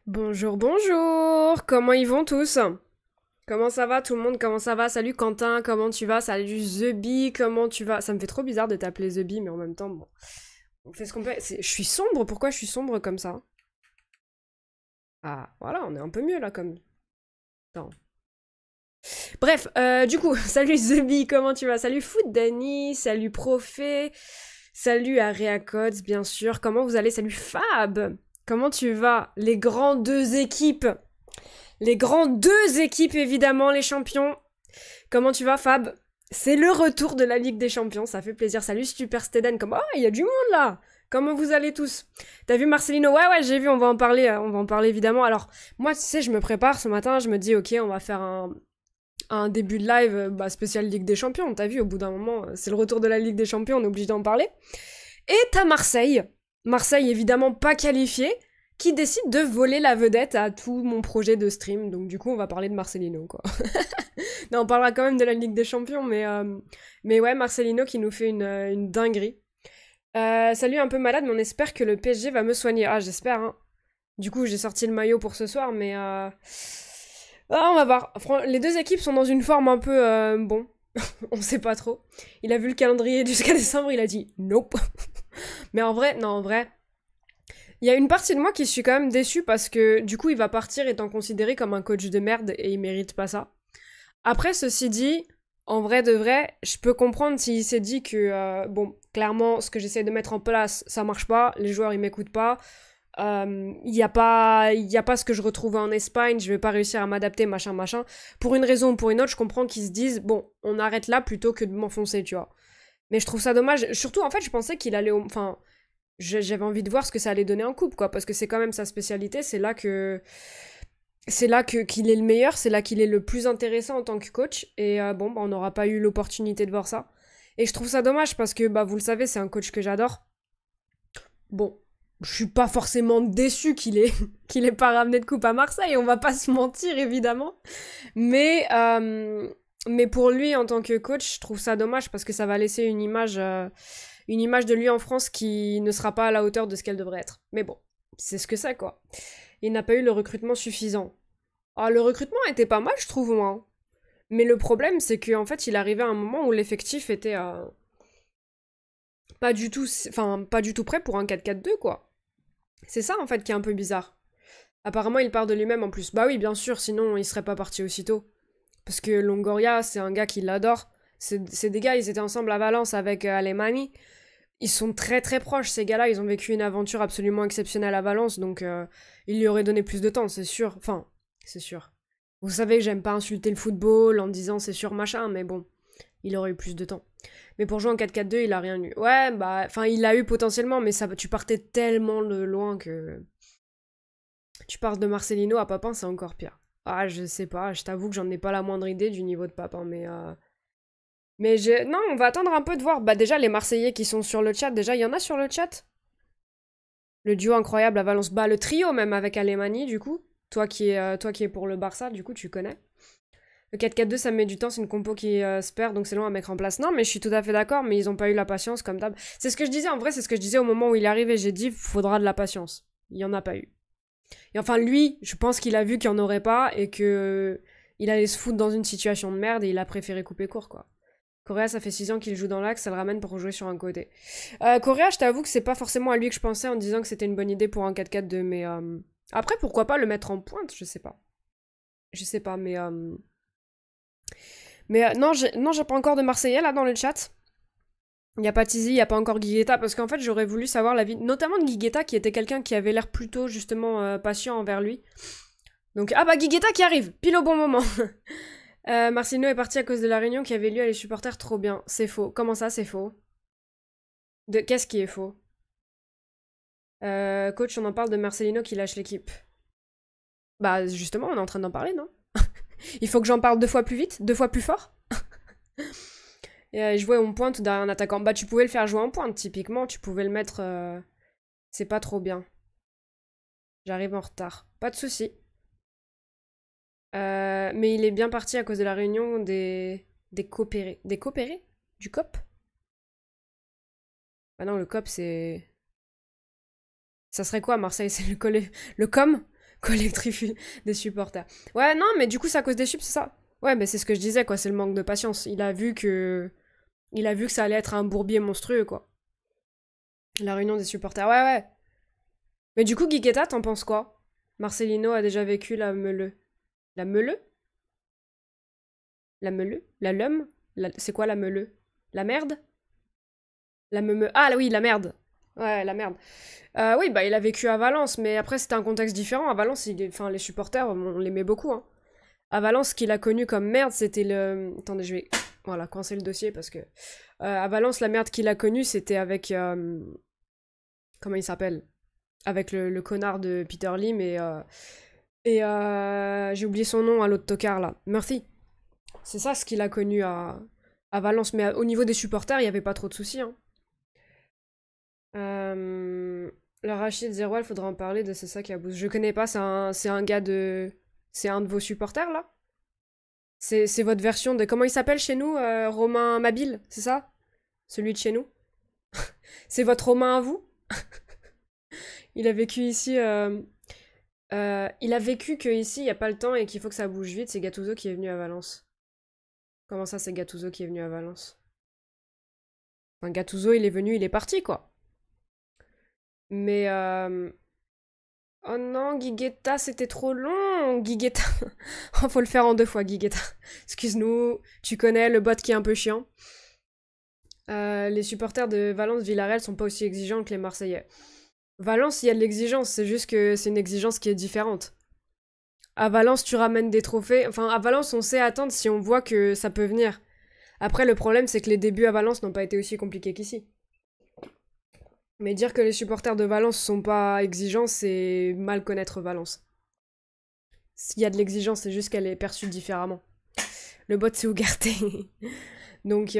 Bonjour, bonjour! Comment ils vont tous? Comment ça va tout le monde? Comment ça va? Salut Quentin, comment tu vas? Salut Zebi, comment tu vas? Ça me fait trop bizarre de t'appeler Zebi, mais en même temps, bon, on fait ce qu'on peut. Je suis sombre, pourquoi je suis sombre comme ça? Ah, voilà, on est un peu mieux là comme. Attends. Bref, du coup, salut Zebi, comment tu vas? Salut Foot Dani, salut Profé, salut Area Codes, bien sûr. Comment vous allez? Salut Fab! Comment tu vas? Les grands deux équipes! Les grands deux équipes, évidemment, les champions. Comment tu vas, Fab? C'est le retour de la Ligue des Champions, ça fait plaisir. Salut, Super Steden. Comme, oh, il y a du monde là! Comment vous allez tous? T'as vu Marcelino? Ouais, ouais, j'ai vu, on va en parler évidemment. Alors, moi, tu sais, je me prépare ce matin, je me dis, ok, on va faire un début de live spécial Ligue des Champions. T'as vu, au bout d'un moment, c'est le retour de la Ligue des Champions, on est obligé d'en parler. Et t'as Marseille. Marseille, évidemment, pas qualifié, qui décide de voler la vedette à tout mon projet de stream. Donc du coup, on va parler de Marcelino, quoi. Non, on parlera quand même de la Ligue des Champions, mais ouais, Marcelino qui nous fait une dinguerie. Salut, un peu malade, mais on espère que le PSG va me soigner. Ah, j'espère, hein. Du coup, j'ai sorti le maillot pour ce soir, mais... Ah, on va voir. Les deux équipes sont dans une forme un peu... bon, on sait pas trop. Il a vu le calendrier jusqu'à décembre, il a dit « Nope ». Mais en vrai, non, en vrai, il y a une partie de moi qui suis quand même déçue parce que du coup, il va partir étant considéré comme un coach de merde et il mérite pas ça. Après, ceci dit, en vrai de vrai, je peux comprendre s'il s'est dit que, bon, clairement, ce que j'essaie de mettre en place, ça marche pas, les joueurs, ils m'écoutent pas, y a pas ce que je retrouvais en Espagne, je vais pas réussir à m'adapter, machin, machin. Pour une raison ou pour une autre, je comprends qu'ils se disent, bon, on arrête là plutôt que de m'enfoncer, tu vois. Mais je trouve ça dommage. Surtout, en fait, je pensais qu'il allait... Enfin, j'avais envie de voir ce que ça allait donner en coupe, quoi, parce que c'est quand même sa spécialité, c'est là que qu'il est le meilleur, c'est là qu'il est le plus intéressant en tant que coach, et bon, bah, on n'aura pas eu l'opportunité de voir ça. Et je trouve ça dommage, parce que, bah, vous le savez, c'est un coach que j'adore. Bon, je suis pas forcément déçu qu'il ait, qu'il ait pas ramené de coupe à Marseille, on va pas se mentir, évidemment, mais... mais pour lui, en tant que coach, je trouve ça dommage, parce que ça va laisser une image de lui en France qui ne sera pas à la hauteur de ce qu'elle devrait être. Mais bon, c'est ce que c'est, quoi. Il n'a pas eu le recrutement suffisant. Ah, le recrutement était pas mal, je trouve, moi. Mais le problème, c'est qu'en fait, il arrivait à un moment où l'effectif était pas du tout, enfin, pas du tout prêt pour un 4-4-2, quoi. C'est ça, en fait, qui est un peu bizarre. Apparemment, il part de lui-même en plus. Bah oui, bien sûr, sinon, il serait pas parti aussitôt. Parce que Longoria, c'est un gars qui l'adore. C'est des gars, ils étaient ensemble à Valence avec Alemany. Ils sont très très proches, ces gars-là. Ils ont vécu une aventure absolument exceptionnelle à Valence, donc il lui aurait donné plus de temps, c'est sûr. Enfin, c'est sûr. Vous savez que j'aime pas insulter le football en disant c'est sûr machin, mais bon, il aurait eu plus de temps. Mais pour jouer en 4-4-2, il a rien eu. Ouais, bah, enfin, il l'a eu potentiellement, mais ça, tu partais tellement de loin que tu pars de Marcelino à Papin, c'est encore pire. Ah, je sais pas, je t'avoue que j'en ai pas la moindre idée du niveau de Papin, mais non, on va attendre un peu de voir. Bah déjà, les Marseillais qui sont sur le chat, déjà, il y en a sur le chat. Le duo incroyable à Valence. Bah, le trio même avec Alemany, du coup. Toi qui es pour le Barça, du coup, tu connais. Le 4-4-2, ça met du temps, c'est une compo qui se perd, donc c'est long à mettre en place. Non, mais je suis tout à fait d'accord, mais ils ont pas eu la patience, comme d'hab. C'est ce que je disais, en vrai, c'est ce que je disais au moment où il est arrivé. J'ai dit, faudra de la patience. Il y en a pas eu. Et enfin, lui, je pense qu'il a vu qu'il y en aurait pas et que il allait se foutre dans une situation de merde et il a préféré couper court, quoi. Correa, ça fait 6 ans qu'il joue dans l'axe, ça le ramène pour jouer sur un côté. Correa, je t'avoue que c'est pas forcément à lui que je pensais en disant que c'était une bonne idée pour un 4-4-2, mais après, pourquoi pas le mettre en pointe, je sais pas. Je sais pas, mais non, j'ai pas encore de Marseillais là dans le chat. Il y a pas Tizi, il y a pas encore Guigueta, parce qu'en fait, j'aurais voulu savoir l'avis, notamment de Guigueta, qui était quelqu'un qui avait l'air plutôt justement patient envers lui. Donc, ah bah Guigueta qui arrive, pile au bon moment. Marcino est parti à cause de la réunion qui avait lieu à les supporters, trop bien. C'est faux. Comment ça, c'est faux? Qu'est-ce qui est faux? Coach, on en parle de Marcelino qui lâche l'équipe. Bah, justement, on est en train d'en parler, non? Il faut que j'en parle 2 fois plus vite, 2 fois plus fort? Et jouer en pointe derrière un attaquant. Bah, tu pouvais le faire jouer en pointe, typiquement. Tu pouvais le mettre. C'est pas trop bien. J'arrive en retard. Pas de souci. Mais il est bien parti à cause de la réunion des coopérés. Des coopérés? Du COP? Bah non, le COP, c'est. Ça serait quoi, Marseille? C'est le com? Collectrice des supporters. Ouais, non, mais du coup, c'est à cause des subs, c'est ça. Ouais, mais c'est ce que je disais, quoi. C'est le manque de patience. Il a vu que ça allait être un bourbier monstrueux, quoi. La réunion des supporters. Ouais, ouais. Mais du coup, Guiguetta, t'en penses quoi? Marcelino a déjà vécu la meule. La meule? La meule? La lum? C'est quoi la meule? La merde? La meume. Ah oui, la merde. Ouais, la merde. Oui, bah il a vécu à Valence, mais après c'était un contexte différent. À Valence, enfin, les supporters, on l'aimait beaucoup. Hein. À Valence, ce qu'il a connu comme merde, c'était le... Attendez, je vais... Voilà, coincer le dossier parce que... à Valence, la merde qu'il a connue, c'était avec... Comment il s'appelle? Avec le connard de Peter Lim et j'ai oublié son nom à l'autre tocard, là. Murphy. C'est ça ce qu'il a connu à Valence. Mais au niveau des supporters, il n'y avait pas trop de soucis. Hein. Le Rachid Zeroual, faudra en parler de C'est ça qui abuse. Je connais pas, c'est un gars de... C'est un de vos supporters, là? C'est votre version de... Comment il s'appelle chez nous? Romain Mabille, c'est ça? Celui de chez nous? C'est votre Romain à vous? Il a vécu ici... il a vécu que ici, il n'y a pas le temps et qu'il faut que ça bouge vite. C'est Gattuso qui est venu à Valence. Comment ça, c'est Gattuso qui est venu à Valence? Enfin, Gattuso, il est venu, il est parti, quoi. Mais... Oh non, Guiguetta, c'était trop long, Guiguetta. Oh, faut le faire en 2 fois, Guiguetta. Excuse-nous, tu connais le bot qui est un peu chiant. Les supporters de Valence Villarreal sont pas aussi exigeants que les Marseillais. Valence, il y a de l'exigence, c'est juste que c'est une exigence qui est différente. À Valence, tu ramènes des trophées. Enfin, à Valence, on sait attendre si on voit que ça peut venir. Après, le problème, c'est que les débuts à Valence n'ont pas été aussi compliqués qu'ici. Mais dire que les supporters de Valence sont pas exigeants, c'est mal connaître Valence. S'il y a de l'exigence, c'est juste qu'elle est perçue différemment. Le bot, c'est Ougarté. donc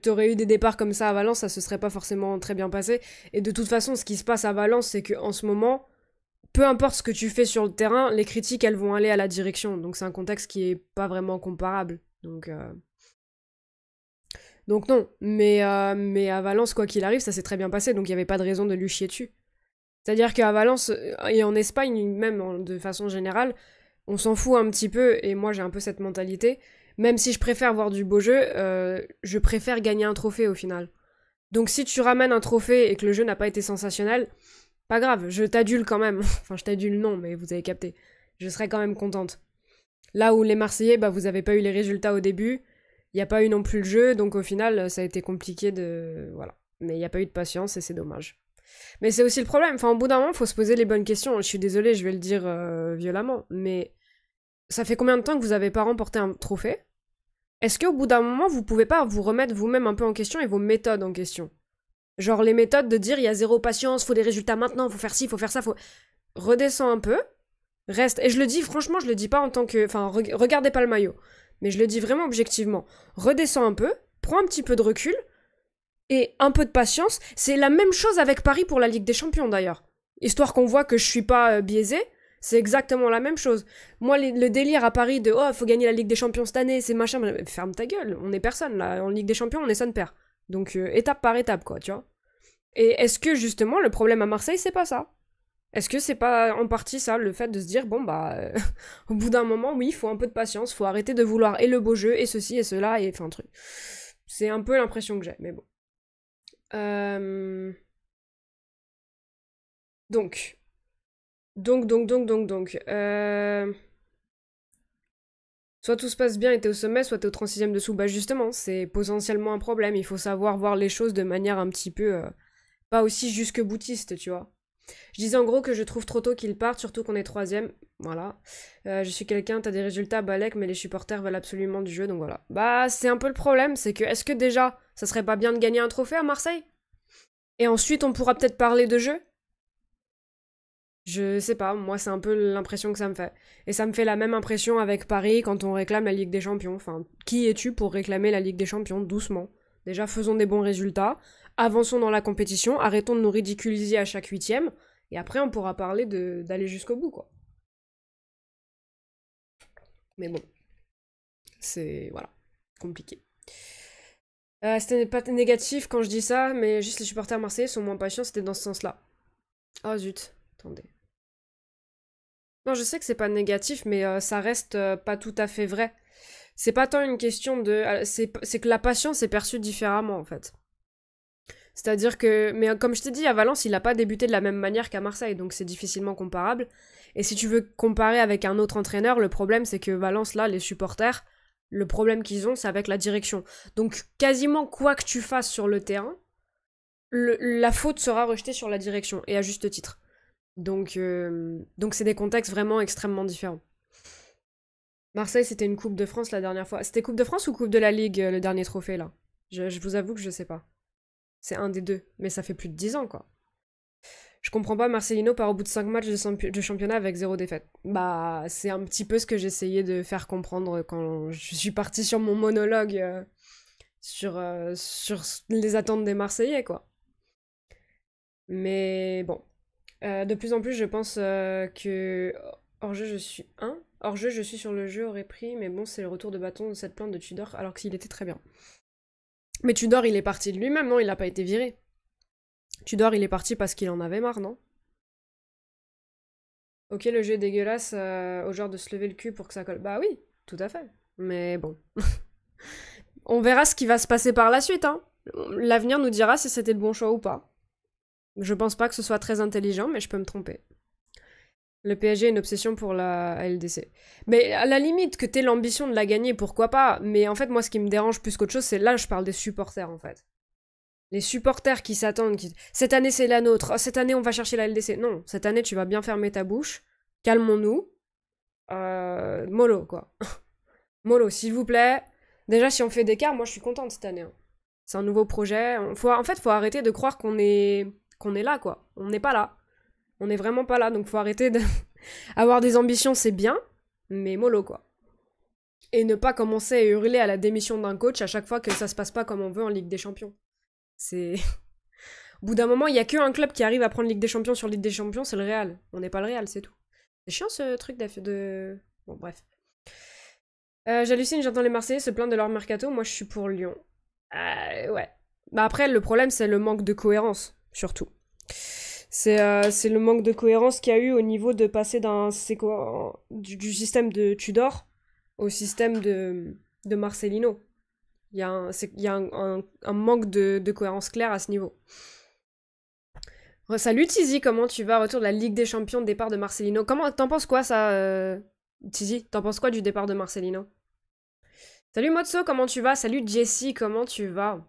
t'aurais eu des départs comme ça à Valence, ça se serait pas forcément très bien passé. Et de toute façon, ce qui se passe à Valence, c'est qu'en ce moment, peu importe ce que tu fais sur le terrain, les critiques, elles vont aller à la direction. Donc c'est un contexte qui est pas vraiment comparable. Donc non. Mais à Valence, quoi qu'il arrive, ça s'est très bien passé. Donc il y avait pas de raison de lui chier dessus. C'est-à-dire qu'à Valence, et en Espagne, même de façon générale, on s'en fout un petit peu, et moi j'ai un peu cette mentalité. Même si je préfère voir du beau jeu, je préfère gagner un trophée au final. Donc si tu ramènes un trophée et que le jeu n'a pas été sensationnel, pas grave, je t'adule quand même. Enfin, je t'adule non, mais vous avez capté. Je serais quand même contente. Là où les Marseillais, bah vous avez pas eu les résultats au début, il n'y a pas eu non plus le jeu, donc au final, ça a été compliqué de... Voilà. Mais il n'y a pas eu de patience et c'est dommage. Mais c'est aussi le problème. Enfin, au bout d'un moment, il faut se poser les bonnes questions. Je suis désolée, je vais le dire violemment, mais ça fait combien de temps que vous n'avez pas remporté un trophée? Est-ce qu'au bout d'un moment, vous pouvez pas vous remettre vous-même un peu en question et vos méthodes en question? Genre les méthodes de dire il y a zéro patience, faut des résultats maintenant, faut faire ci, faut faire ça, faut... Redescends un peu, reste. Et je le dis, franchement, je le dis pas en tant que... Enfin, regardez pas le maillot. Mais je le dis vraiment objectivement. Redescends un peu, prends un petit peu de recul, et un peu de patience. C'est la même chose avec Paris pour la Ligue des Champions d'ailleurs. Histoire qu'on voit que je suis pas biaisé, c'est exactement la même chose. Moi, le délire à Paris de oh, faut gagner la Ligue des Champions cette année, c'est machin. Ferme ta gueule, on est personne là. En Ligue des Champions, on est son père. Donc étape par étape, quoi, tu vois. Et est-ce que justement le problème à Marseille, c'est pas ça? Est-ce que c'est pas en partie ça, le fait de se dire bon bah au bout d'un moment, oui, il faut un peu de patience, faut arrêter de vouloir et le beau jeu et ceci et cela et enfin truc. C'est un peu l'impression que j'ai, mais bon. Euh... Donc. Donc. Soit tout se passe bien et t'es au sommet, soit t'es au 36e dessous. Bah justement, c'est potentiellement un problème. Il faut savoir voir les choses de manière un petit peu... pas aussi jusque-boutiste, tu vois. Je disais en gros que je trouve trop tôt qu'ils partent, surtout qu'on est 3e. Voilà. Je suis quelqu'un, t'as des résultats, Balek, mais les supporters veulent absolument du jeu, donc voilà. Bah, c'est un peu le problème, c'est que, est-ce que déjà, ça serait pas bien de gagner un trophée à Marseille? Et ensuite, on pourra peut-être parler de jeu? Je sais pas, moi c'est un peu l'impression que ça me fait. Et ça me fait la même impression avec Paris quand on réclame la Ligue des Champions. Enfin, qui es-tu pour réclamer la Ligue des Champions doucement? Déjà faisons des bons résultats, avançons dans la compétition, arrêtons de nous ridiculiser à chaque 8e, et après on pourra parler d'aller jusqu'au bout, quoi. Mais bon, c'est... voilà, compliqué. C'était pas négatif quand je dis ça, mais juste les supporters marseillais sont moins patients, c'était dans ce sens-là. Oh zut, attendez. Non, je sais que c'est pas négatif, mais ça reste pas tout à fait vrai. C'est pas tant une question de... c'est que la patience est perçue différemment, en fait. C'est-à-dire que... Mais comme je t'ai dit, à Valence, il a pas débuté de la même manière qu'à Marseille, donc c'est difficilement comparable. Et si tu veux comparer avec un autre entraîneur, le problème, c'est que Valence, là, les supporters, le problème qu'ils ont, c'est avec la direction. Donc, quasiment quoi que tu fasses sur le terrain, la faute sera rejetée sur la direction, et à juste titre. Donc c'est des contextes vraiment extrêmement différents. Marseille, c'était une Coupe de France la dernière fois. C'était Coupe de France ou Coupe de la Ligue, le dernier trophée, là? Je vous avoue que je sais pas. C'est un des deux, mais ça fait plus de 10 ans, quoi. Je comprends pas, Marcelino part au bout de 5 matchs de championnat avec 0 défaite. Bah, c'est un petit peu ce que j'essayais de faire comprendre quand je suis partie sur mon monologue sur les attentes des Marseillais, quoi. Mais bon. De plus en plus, je pense que hors-jeu, je suis hors-jeu, je suis sur le jeu, aurait pris, mais bon, c'est le retour de bâton de cette plante de Tudor, alors qu'il était très bien. Mais Tudor, il est parti de lui-même, non? Il n'a pas été viré. Tudor, il est parti parce qu'il en avait marre, non? Ok, le jeu est dégueulasse au genre de se lever le cul pour que ça colle. Bah oui, tout à fait. Mais bon. On verra ce qui va se passer par la suite, hein. L'avenir nous dira si c'était le bon choix ou pas. Je pense pas que ce soit très intelligent, mais je peux me tromper. Le PSG a une obsession pour la LDC. Mais à la limite, que t'aies l'ambition de la gagner, pourquoi pas. Mais en fait, moi, ce qui me dérange plus qu'autre chose, c'est là, je parle des supporters, en fait. Les supporters qui s'attendent, cette année, c'est la nôtre. Oh, cette année, on va chercher la LDC. Non, cette année, tu vas bien fermer ta bouche. Calmons-nous. Mollo, quoi. Mollo, s'il vous plaît. Déjà, si on fait d'écart, moi, je suis contente cette année. Hein. C'est un nouveau projet. En fait, faut arrêter de croire qu'on est là, quoi. On n'est pas là. On n'est vraiment pas là, donc faut arrêter de... Avoir des ambitions, c'est bien, mais mollo, quoi. Et ne pas commencer à hurler à la démission d'un coach à chaque fois que ça se passe pas comme on veut en Ligue des Champions. C'est... Au bout d'un moment, il y a qu'un club qui arrive à prendre Ligue des Champions sur Ligue des Champions, c'est le Real. On n'est pas le Real, c'est tout. C'est chiant ce truc de... Bon, bref. J'hallucine, j'entends les Marseillais se plaindre de leur mercato, moi je suis pour Lyon. Ouais. Bah après, le problème, c'est le manque de cohérence, surtout. C'est le manque de cohérence qu'il y a eu au niveau de passer du système de Tudor au système de Marcelino. Il y a un manque de cohérence claire à ce niveau. Salut Tizi, comment tu vas? Retour de la Ligue des Champions, départ de Marcelino. T'en penses quoi ça, Tizi? T'en penses quoi du départ de Marcelino? Salut Motso, comment tu vas? Salut Jessie, comment tu vas?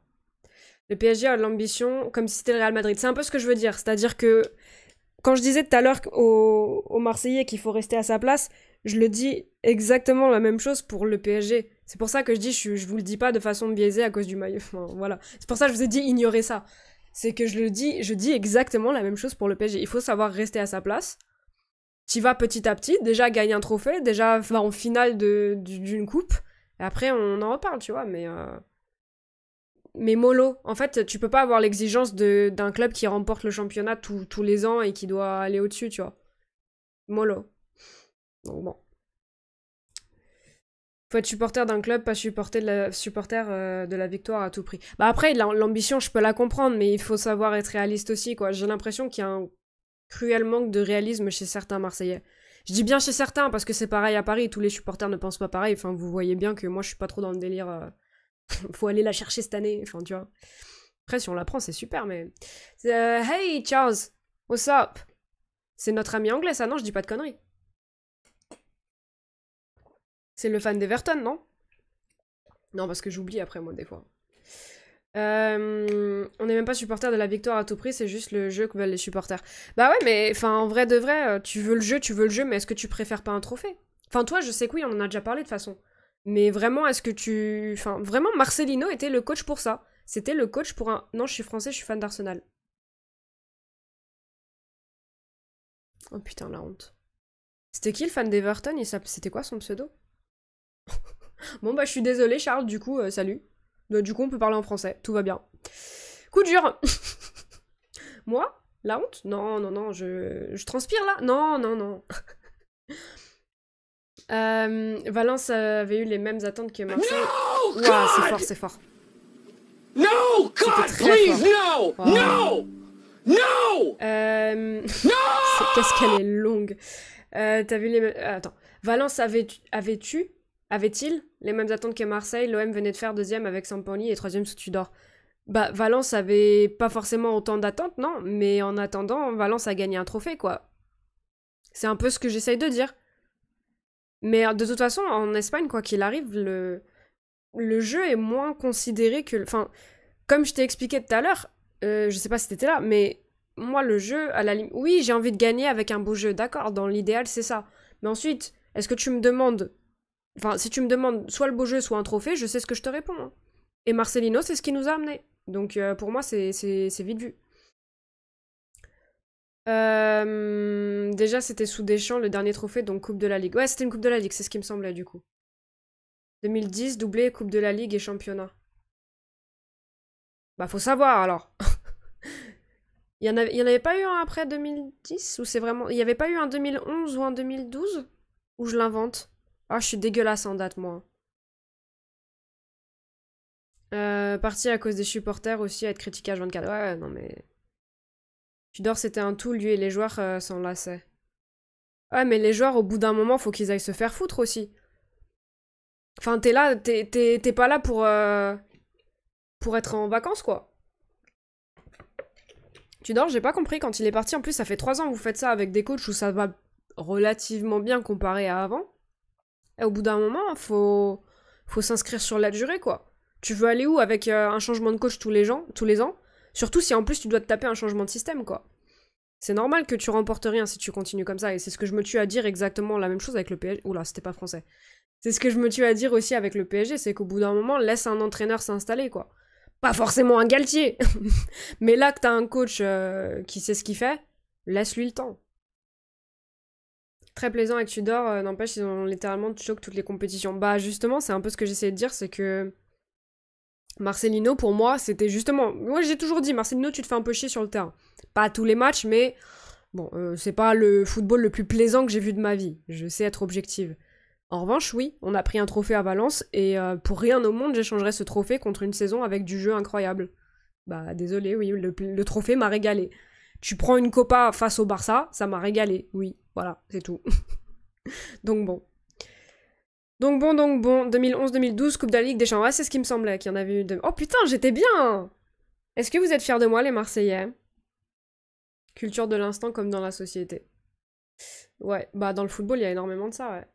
Le PSG a l'ambition comme si c'était le Real Madrid. C'est un peu ce que je veux dire. C'est-à-dire que quand je disais tout à l'heure aux Marseillais qu'il faut rester à sa place, je le dis exactement la même chose pour le PSG. C'est pour ça que je dis, je vous le dis pas de façon biaisée à cause du maillot. Enfin, voilà. C'est pour ça que je vous ai dit ignorez ça. C'est que je dis exactement la même chose pour le PSG. Il faut savoir rester à sa place. Tu vas petit à petit, déjà gagner un trophée, déjà va en finale d'une coupe. Et après, on en reparle, tu vois, mais mollo. En fait, tu peux pas avoir l'exigence d'un club qui remporte le championnat tous les ans et qui doit aller au-dessus, tu vois. Mollo. Donc bon. Faut être supporter d'un club, pas supporter de la victoire à tout prix. Bah après, l'ambition, je peux la comprendre, mais il faut savoir être réaliste aussi, quoi. J'ai l'impression qu'il y a un cruel manque de réalisme chez certains Marseillais. Je dis bien chez certains, parce que c'est pareil à Paris, tous les supporters ne pensent pas pareil. Enfin, vous voyez bien que moi, je suis pas trop dans le délire... faut aller la chercher cette année, enfin, tu vois. Après, si on la prend, c'est super, mais... Hey, Charles, what's up? C'est notre ami anglais, ça, non? Je dis pas de conneries. C'est le fan d'Everton, non? Non, parce que j'oublie après, moi, des fois. On n'est même pas supporter de la victoire à tout prix, c'est juste le jeu que veulent les supporters. Bah ouais, mais enfin, en vrai de vrai, tu veux le jeu, mais est-ce que tu préfères pas un trophée? Enfin, toi, je sais que oui, on en a déjà parlé de toute façon. Mais vraiment, est-ce que tu... Enfin, vraiment, Marcelino était le coach pour ça. C'était le coach pour un... Non, je suis français, je suis fan d'Arsenal. Oh putain, la honte. C'était qui le fan d'Everton? C'était quoi son pseudo? Bon bah je suis désolée Charles, du coup, salut. Du coup on peut parler en français, tout va bien. Coup dur. Moi? La honte? Non, non, non, je transpire là? Non, non, non. Valence avait eu les mêmes attentes que Marseille. Ouah, c'est fort, c'est fort. No, God, please, no, wow. No, no, Qu'est-ce qu'elle est longue. T'as vu les... attends. Valence avait-il les mêmes attentes que Marseille? L'OM venait de faire deuxième avec Sampoli et troisième sous Tudor. Bah, Valence avait pas forcément autant d'attentes, non, mais en attendant, Valence a gagné un trophée, quoi. C'est un peu ce que j'essaye de dire. Mais de toute façon, en Espagne, quoi qu'il arrive, le jeu est moins considéré que... Enfin, comme je t'ai expliqué tout à l'heure, je sais pas si t'étais là, mais moi, le jeu, à la limite... Oui, j'ai envie de gagner avec un beau jeu, d'accord, dans l'idéal, c'est ça. Mais ensuite, est-ce que tu me demandes... Enfin, si tu me demandes soit le beau jeu, soit un trophée, je sais ce que je te réponds. Hein. Et Marcelino, c'est ce qui nous a amené. Donc, pour moi, c'est vite vu. Déjà, c'était sous Deschamps, le dernier trophée, donc Coupe de la Ligue. Ouais, c'était une Coupe de la Ligue, c'est ce qui me semblait, du coup. 2010, doublé, Coupe de la Ligue et championnat. Bah, faut savoir, alors. Il y en avait pas eu un après 2010? Ou c'est vraiment... Il y avait pas eu un 2011 ou un 2012? Ou je l'invente? Ah, je suis dégueulasse en date, moi. Parti à cause des supporters aussi, à être critiqué H24. Ouais, non mais... Tudor, c'était un tout, lui et les joueurs s'en lassaient. Ouais, mais les joueurs, au bout d'un moment, faut qu'ils aillent se faire foutre aussi. Enfin, t'es là, t'es pas là pour être en vacances, quoi. Tudor, j'ai pas compris quand il est parti. En plus, ça fait 3 ans que vous faites ça avec des coachs où ça va relativement bien comparé à avant. Et au bout d'un moment, faut s'inscrire sur la durée, quoi. Tu veux aller où avec un changement de coach tous les ans? Surtout si en plus tu dois te taper un changement de système, quoi. C'est normal que tu remportes rien si tu continues comme ça. Et c'est ce que je me tue à dire exactement la même chose avec le PSG. Oula, c'était pas français. C'est ce que je me tue à dire aussi avec le PSG, c'est qu'au bout d'un moment, laisse un entraîneur s'installer, quoi. Pas forcément un Galtier, mais là que t'as un coach qui sait ce qu'il fait, laisse-lui le temps. Très plaisant avec Tudor, n'empêche, ils ont littéralement choqué toutes les compétitions. Bah justement, c'est un peu ce que j'essayais de dire, c'est que Marcelino, pour moi, c'était justement... Moi, j'ai toujours dit, Marcelino, tu te fais un peu chier sur le terrain. Pas à tous les matchs, mais... Bon, c'est pas le football le plus plaisant que j'ai vu de ma vie. Je sais être objective. En revanche, oui, on a pris un trophée à Valence, et pour rien au monde, j'échangerais ce trophée contre une saison avec du jeu incroyable. Bah, désolé, oui, le trophée m'a régalé. Tu prends une Copa face au Barça, ça m'a régalé. Oui, voilà, c'est tout. Donc bon. 2011-2012, Coupe de la Ligue des Champions. Ah, c'est ce qui me semblait qu'il y en avait eu deux. Oh putain, j'étais bien! Est-ce que vous êtes fiers de moi, les Marseillais? Culture de l'instant comme dans la société. Ouais, bah dans le football, il y a énormément de ça, ouais.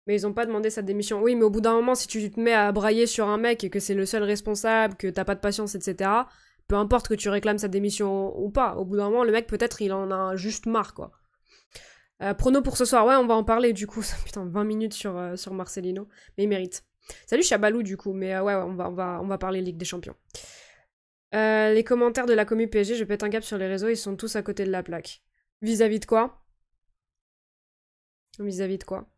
Mais ils ont pas demandé sa démission. Oui, mais au bout d'un moment, si tu te mets à brailler sur un mec et que c'est le seul responsable, que t'as pas de patience, etc., peu importe que tu réclames sa démission ou pas, au bout d'un moment, le mec, peut-être, il en a juste marre, quoi. Prono pour ce soir, ouais, on va en parler du coup. Putain, 20 minutes sur Marcelino, mais il mérite. Salut Chabalou du coup, mais ouais, on va parler Ligue des Champions. Les commentaires de la commu PSG, je pète un cap sur les réseaux, ils sont tous à côté de la plaque. Vis-à-vis de quoi? Vis-à-vis de quoi?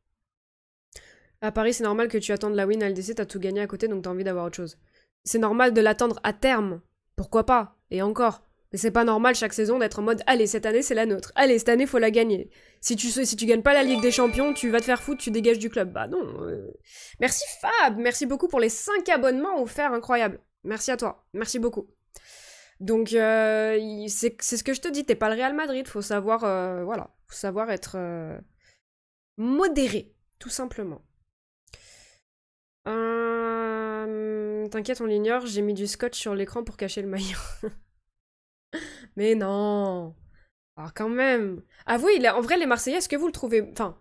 À Paris, c'est normal que tu attendes la win à LDC, t'as tout gagné à côté, donc t'as envie d'avoir autre chose. C'est normal de l'attendre à terme. Pourquoi pas? Et encore. Mais c'est pas normal chaque saison d'être en mode allez, cette année c'est la nôtre. Allez, cette année faut la gagner. Si tu gagnes pas la Ligue des Champions, tu vas te faire foutre, tu dégages du club. Bah non. Merci Fab, merci beaucoup pour les 5 abonnements offerts, incroyable. Merci à toi, merci beaucoup. Donc c'est ce que je te dis, t'es pas le Real Madrid, faut savoir voilà, faut savoir être modéré, tout simplement. T'inquiète, on l'ignore, j'ai mis du scotch sur l'écran pour cacher le maillot. Mais non. Alors quand même. Ah oui, en vrai, les Marseillais, est-ce que vous le trouvez... Enfin,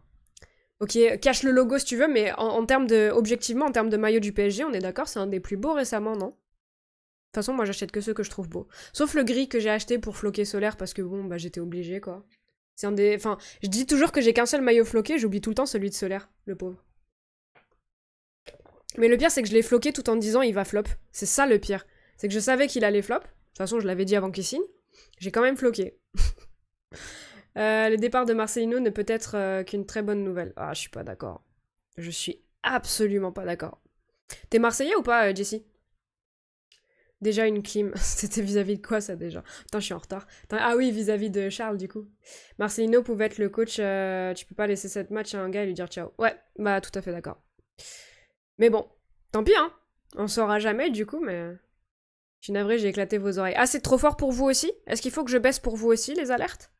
ok, cache le logo si tu veux, mais en termes de... Objectivement, en termes de maillot du PSG, on est d'accord, c'est un des plus beaux récemment, non? De toute façon, moi, j'achète que ceux que je trouve beaux. Sauf le gris que j'ai acheté pour floquer solaire, parce que bon, bah j'étais obligée, quoi. C'est un des... Enfin, je dis toujours que j'ai qu'un seul maillot floqué, j'oublie tout le temps celui de solaire, le pauvre. Mais le pire, c'est que je l'ai floqué tout en disant il va flop. C'est ça le pire. C'est que je savais qu'il allait flop. De toute façon, je l'avais dit avant qu'il signe. J'ai quand même floqué. Le départ de Marcelino ne peut être qu'une très bonne nouvelle. Ah, je suis pas d'accord. Je suis absolument pas d'accord. T'es Marseillais ou pas, Jessie? Déjà une clim. C'était vis-à-vis de quoi, ça, déjà? Putain, je suis en retard. Ah oui, vis-à-vis de Charles, du coup. Marcelino pouvait être le coach. Tu peux pas laisser cette match à un gars et lui dire ciao. Ouais, bah tout à fait d'accord. Mais bon, tant pis, hein. On saura jamais, du coup, mais... Je suis navrée, j'ai éclaté vos oreilles. Ah, c'est trop fort pour vous aussi? Est-ce qu'il faut que je baisse pour vous aussi, les alertes?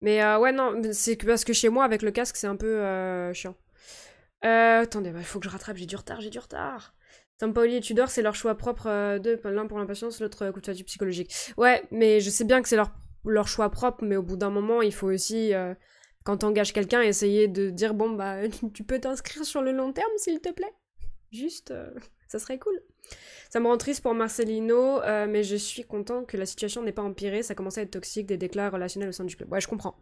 Mais ouais, non, c'est parce que chez moi, avec le casque, c'est un peu chiant. Attendez, il faut que je rattrape, j'ai du retard. Sampaoli et Tudor, c'est leur choix propre l'un pour l'impatience, l'autre coup de fatigue psychologique. Ouais, mais je sais bien que c'est leur choix propre, mais au bout d'un moment, il faut aussi, quand t'engages quelqu'un, essayer de dire, bon, bah, tu peux t'inscrire sur le long terme, s'il te plaît. Juste, ça serait cool. Ça me rend triste pour Marcelino, mais je suis content que la situation n'ait pas empiré. Ça commençait à être toxique, des déclats relationnels au sein du club. Ouais, je comprends.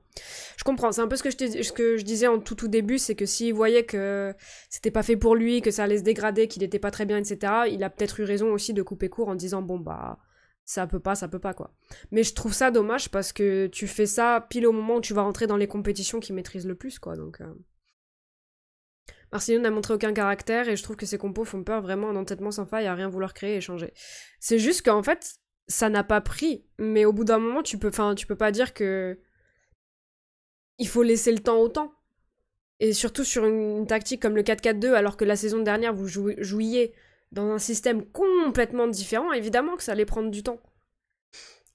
C'est un peu ce que je disais en tout début, c'est que s'il voyait que c'était pas fait pour lui, que ça allait se dégrader, qu'il était pas très bien, etc., il a peut-être eu raison aussi de couper court en disant, bon, bah, ça peut pas, quoi. Mais je trouve ça dommage parce que tu fais ça pile au moment où tu vas rentrer dans les compétitions qui maîtrisent le plus, quoi, donc... Marcelino n'a montré aucun caractère et je trouve que ses compos font peur, vraiment un entêtement sans faille à rien vouloir créer et changer. C'est juste qu'en fait, ça n'a pas pris, mais au bout d'un moment, tu peux pas dire que il faut laisser le temps au temps. Et surtout sur une tactique comme le 4-4-2, alors que la saison dernière, vous jouiez dans un système complètement différent, évidemment que ça allait prendre du temps.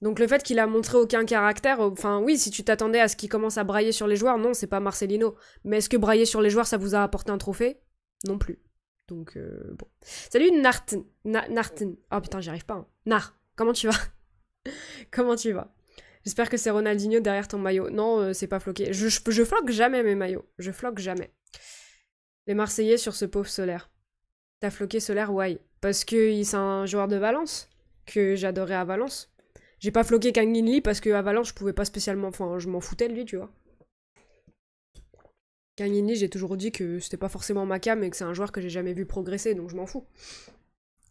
Donc le fait qu'il a montré aucun caractère, enfin oui, si tu t'attendais à ce qu'il commence à brailler sur les joueurs, non, c'est pas Marcelino. Mais est-ce que brailler sur les joueurs, ça vous a apporté un trophée? Non plus. Donc bon. Salut Narten. Oh putain, j'y arrive pas. Hein. Nar, comment tu vas? Comment tu vas? J'espère que c'est Ronaldinho derrière ton maillot. Non, c'est pas floqué. Je floque jamais mes maillots. Je floque jamais. Les Marseillais sur ce pauvre Solaire. T'as floqué Solaire, why? Parce que c'est un joueur de Valence, que j'adorais à Valence. J'ai pas floqué Kang In Lee parce qu'à Valence, je pouvais pas spécialement... Enfin, je m'en foutais de lui, tu vois. Kang In Lee, j'ai toujours dit que c'était pas forcément ma cam et que c'est un joueur que j'ai jamais vu progresser, donc je m'en fous.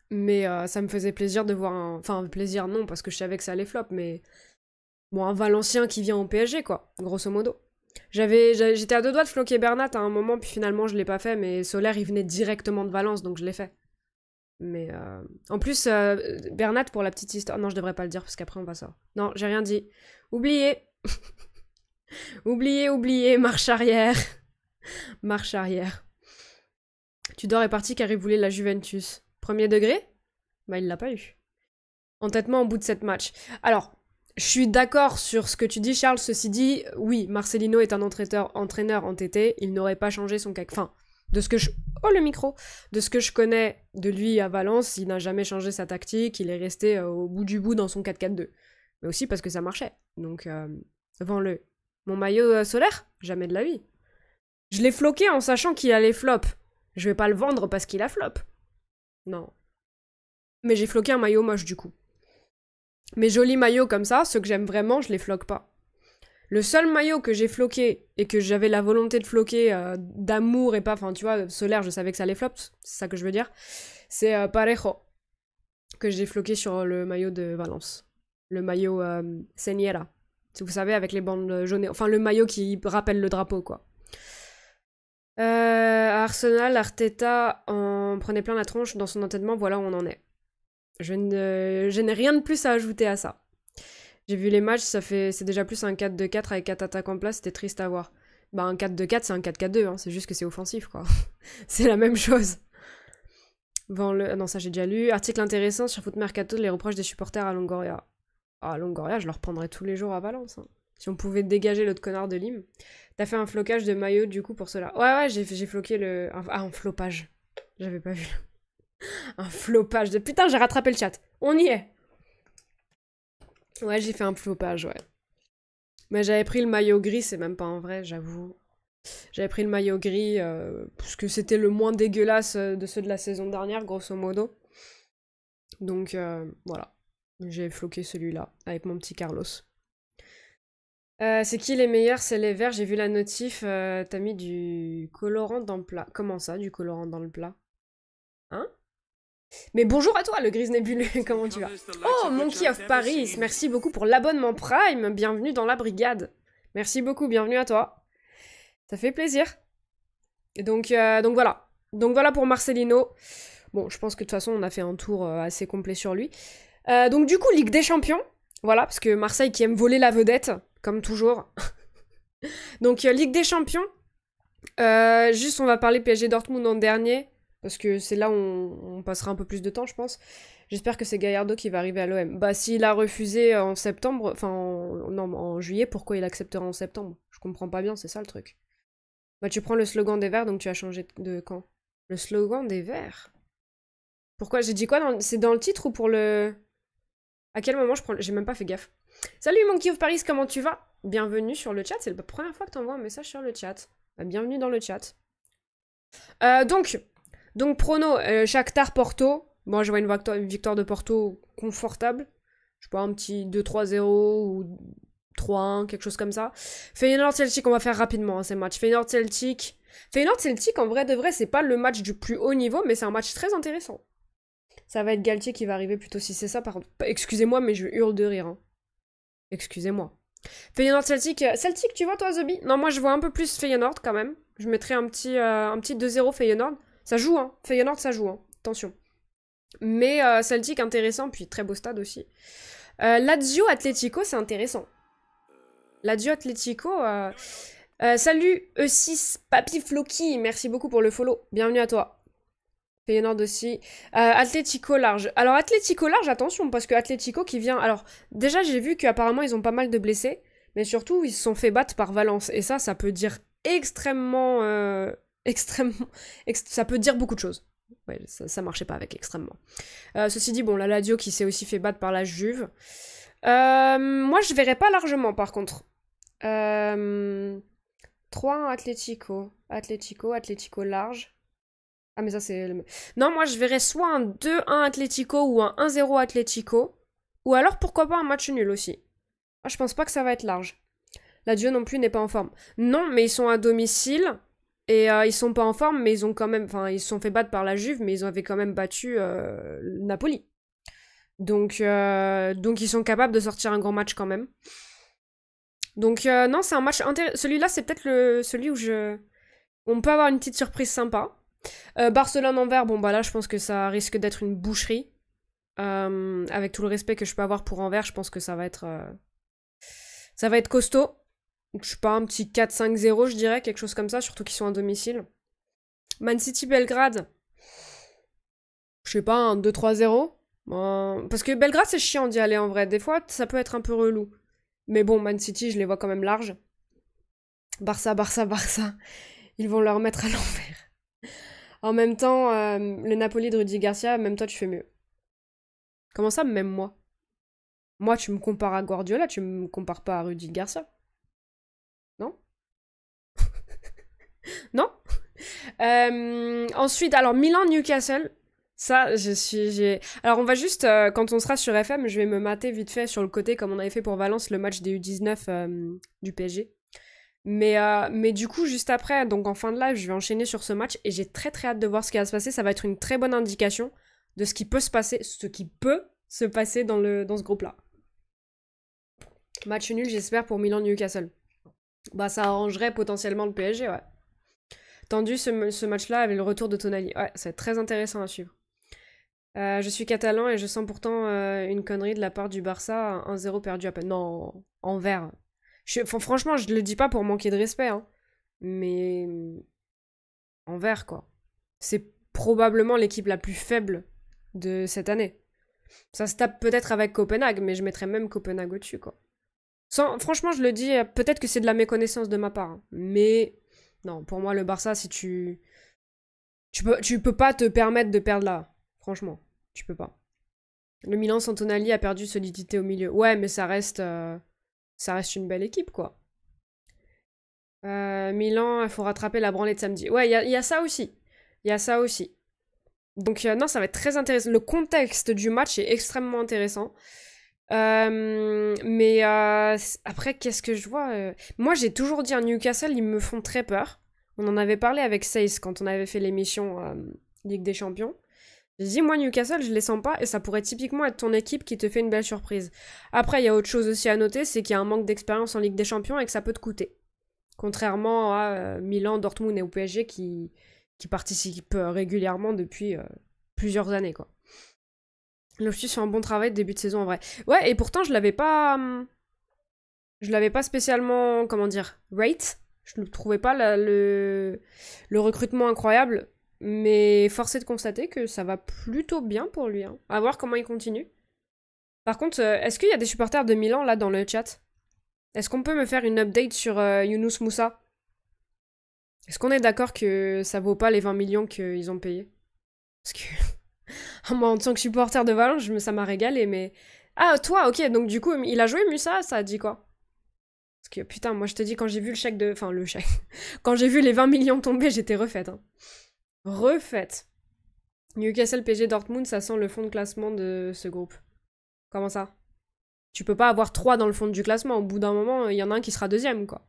Mais ça me faisait plaisir de voir un... Enfin, plaisir non, parce que je savais que ça allait flop, mais... Bon, un Valencien qui vient au PSG, quoi, grosso modo. J'étais à deux doigts de floquer Bernat à un moment, puis finalement, je l'ai pas fait, mais Solaire, il venait directement de Valence, donc je l'ai fait. Mais en plus, Bernat, pour la petite histoire... Non, je devrais pas le dire, parce qu'après, on va ça. Non, j'ai rien dit. Oubliez. oubliez, marche arrière. Marche arrière. Tudor est parti car il voulait la Juventus. Premier degré? Bah, il l'a pas eu. Entêtement au bout de 7 matchs. Alors, je suis d'accord sur ce que tu dis, Charles. Ceci dit, oui, Marcelino est un entraîneur entêté. Il n'aurait pas changé son... Enfin, de ce que je... Oh, le micro! De ce que je connais de lui à Valence, il n'a jamais changé sa tactique. Il est resté au bout du bout dans son 4-4-2. Mais aussi parce que ça marchait. Donc, vends-le. Mon maillot Solaire? Jamais de la vie. Je l'ai floqué en sachant qu'il allait flop. Je vais pas le vendre parce qu'il a flop. Non. Mais j'ai floqué un maillot moche du coup. Mes jolis maillots comme ça, ceux que j'aime vraiment, je les floque pas. Le seul maillot que j'ai floqué et que j'avais la volonté de floquer d'amour et pas, enfin tu vois, Solaire, je savais que ça allait flop, c'est ça que je veux dire, c'est Parejo, que j'ai floqué sur le maillot de Valence. Le maillot Señera. Vous savez, avec les bandes jaunes, enfin le maillot qui rappelle le drapeau, quoi. À Arsenal, Arteta en prenait plein la tronche dans son entêtement, voilà où on en est. Je n'ai rien de plus à ajouter à ça. J'ai vu les matchs, c'est déjà plus un 4-2-4 avec 4 attaques en place, c'était triste à voir. Bah un 4-2-4 c'est un 4-4-2, hein, c'est juste que c'est offensif quoi. C'est la même chose. Non ça j'ai déjà lu. Article intéressant sur Foot Mercato, les reproches des supporters à Longoria. Ah Longoria je le reprendrais tous les jours à Valence. Hein. Si on pouvait dégager l'autre connard de Lim. T'as fait un flocage de maillot du coup pour cela. Ouais j'ai floqué le... un flopage. J'avais pas vu. Un flopage de... Putain, j'ai rattrapé le chat. On y est. Ouais, j'ai fait un flopage, ouais. Mais j'avais pris le maillot gris, c'est même pas un vrai, j'avoue. J'avais pris le maillot gris, parce que c'était le moins dégueulasse de ceux de la saison dernière, grosso modo. Donc, voilà. J'ai floqué celui-là, avec mon petit Carlos. C'est qui les meilleurs? C'est les verts, j'ai vu la notif. T'as mis du colorant dans le plat. Comment ça, du colorant dans le plat? Hein? Mais bonjour à toi, le grise nébuleux, comment tu vas? Oh, Monkey of Paris, merci beaucoup pour l'abonnement Prime, bienvenue dans la brigade. Merci beaucoup, bienvenue à toi. Ça fait plaisir. Et donc voilà. Donc voilà pour Marcelino. Bon, je pense que de toute façon, on a fait un tour assez complet sur lui. Donc du coup, Ligue des Champions. Voilà, parce que Marseille qui aime voler la vedette, comme toujours. Donc Ligue des Champions. Juste, on va parler PSG Dortmund en dernier. Parce que c'est là où on passera un peu plus de temps, je pense. J'espère que c'est Gallardo qui va arriver à l'OM. Bah, s'il a refusé en septembre, enfin, non, en juillet, pourquoi il acceptera en septembre? Je comprends pas bien, c'est ça le truc. Bah, tu prends le slogan des Verts, donc tu as changé de camp. Le slogan des Verts? Pourquoi? J'ai dit quoi? C'est dans le titre ou pour le... À quel moment je prends... J'ai même pas fait gaffe. Salut Monkey of Paris, comment tu vas? Bienvenue sur le chat, c'est la première fois que t'envoies un message sur le chat. Bah, bienvenue dans le chat. Donc prono, Shakhtar Porto. Bon, je vois une victoire de Porto confortable. Je sais pas, un petit 2-3-0 ou 3-1, quelque chose comme ça. Feyenoord-Celtic, on va faire rapidement ces matchs. Feyenoord-Celtic. Feyenoord-Celtic, en vrai de vrai, c'est pas le match du plus haut niveau, mais c'est un match très intéressant. Ça va être Galtier qui va arriver plutôt si c'est ça, par contre. Excusez-moi, mais je hurle de rire. Hein. Excusez-moi. Feyenoord-Celtic. Celtic, tu vois, toi, Zobi? Non, moi, je vois un peu plus Feyenoord, quand même. Je mettrais un petit 2-0 Feyenoord. Ça joue, hein. Feyenoord, ça joue, hein. Attention. Mais Celtic, intéressant, puis très beau stade aussi. Lazio Atletico, c'est intéressant. Lazio Atletico... salut E6 Papy Floki, merci beaucoup pour le follow. Bienvenue à toi. Feyenoord aussi. Atlético large. Alors Atlético large, attention, parce que Atlético qui vient... Alors, déjà, j'ai vu qu'apparemment, ils ont pas mal de blessés, mais surtout, ils se sont fait battre par Valence. Et ça peut dire extrêmement... ça peut dire beaucoup de choses. Ouais, ça marchait pas avec extrêmement. Ceci dit, bon, la Lazio qui s'est aussi fait battre par la Juve. Moi, je verrais pas largement, par contre. 3-1 Atlético. Atlético large. Ah, mais ça, c'est... Non, moi, je verrais soit un 2-1 Atlético ou un 1-0 Atlético. Ou alors, pourquoi pas un match nul aussi. Ah, je pense pas que ça va être large. La Lazio non plus n'est pas en forme. Non, mais ils sont à domicile. Et ils sont pas en forme, mais ils ont quand même... Enfin, ils se sont fait battre par la Juve, mais ils avaient quand même battu Napoli. Donc, ils sont capables de sortir un grand match quand même. Donc, non, c'est un match intéressant. Celui-là, c'est peut-être celui où on peut avoir une petite surprise sympa. Barcelone-Anvers, bon bah là je pense que ça risque d'être une boucherie. Avec tout le respect que je peux avoir pour Anvers, je pense que ça va être costaud. Donc, je sais pas, un petit 4-5-0 je dirais, quelque chose comme ça, surtout qu'ils sont à domicile. Man City Belgrade, je sais pas, un 2-3-0. Parce que Belgrade c'est chiant d'y aller en vrai, des fois ça peut être un peu relou. Mais bon, Man City je les vois quand même larges. Barça, ils vont leur mettre à l'envers. En même temps, le Napoli de Rudy Garcia, même toi, tu fais mieux. Comment ça, même moi? Moi, tu me compares à Guardiola, tu me compares pas à Rudy Garcia. Non? Non? Ensuite, alors, Milan-Newcastle. Ça, Alors, on va juste, quand on sera sur FM, je vais me mater vite fait sur le côté, comme on avait fait pour Valence, le match des U19 du PSG. Mais du coup, juste après, donc en fin de live, je vais enchaîner sur ce match et j'ai très très hâte de voir ce qui va se passer. Ça va être une très bonne indication de ce qui peut se passer, dans ce groupe-là. Match nul, j'espère, pour Milan-Newcastle. Bah, ça arrangerait potentiellement le PSG, ouais. Tendu ce match-là avec le retour de Tonali. Ouais, ça va être très intéressant à suivre. Je suis catalan et je sens pourtant une connerie de la part du Barça, 1-0 perdu à peine. Non, en vert. Franchement, je le dis pas pour manquer de respect, hein. Mais en vert, quoi. C'est probablement l'équipe la plus faible de cette année. Ça se tape peut-être avec Copenhague, mais je mettrais même Copenhague au-dessus, quoi. Franchement, je le dis, peut-être que c'est de la méconnaissance de ma part, hein. Mais non, pour moi, le Barça, si tu peux pas te permettre de perdre là. Franchement, tu peux pas. Le Milan sans Tonali a perdu solidité au milieu. Ouais, mais ça reste une belle équipe, quoi. Milan, il faut rattraper la branlée de samedi. Ouais, il y a ça aussi. Il y a ça aussi. Donc, non, ça va être très intéressant. Le contexte du match est extrêmement intéressant. Mais après, qu'est-ce que je vois Moi, j'ai toujours dit à Newcastle, ils me font très peur. On en avait parlé avec Saïs quand on avait fait l'émission Ligue des Champions. J'ai dit, moi, Newcastle, je les sens pas, et ça pourrait typiquement être ton équipe qui te fait une belle surprise. Après, il y a autre chose aussi à noter, c'est qu'il y a un manque d'expérience en Ligue des Champions et que ça peut te coûter. Contrairement à Milan, Dortmund et au PSG qui participent régulièrement depuis plusieurs années, quoi. Loftus fait un bon travail de début de saison, en vrai. Ouais, et pourtant, je l'avais pas spécialement, comment dire, rate. Je ne trouvais pas le recrutement incroyable. Mais force est de constater que ça va plutôt bien pour lui. Hein. À voir comment il continue. Par contre, est-ce qu'il y a des supporters de Milan là dans le chat? Est-ce qu'on peut me faire une update sur Younous Moussa? Est-ce qu'on est d'accord que ça vaut pas les 20 millions qu'ils ont payés? Parce que moi, en tant que supporter de Valence, ça m'a régalé, mais... Ah, toi, ok, donc du coup, il a joué Moussa, ça a dit quoi? Parce que putain, moi je te dis, quand j'ai vu le chèque de... Enfin, le chèque. Quand j'ai vu les 20 millions tomber, j'étais refaite. Hein. Refaite. Newcastle, PSG, Dortmund, ça sent le fond de classement de ce groupe. Comment ça? Tu peux pas avoir 3 dans le fond du classement. Au bout d'un moment, il y en a un qui sera deuxième, quoi.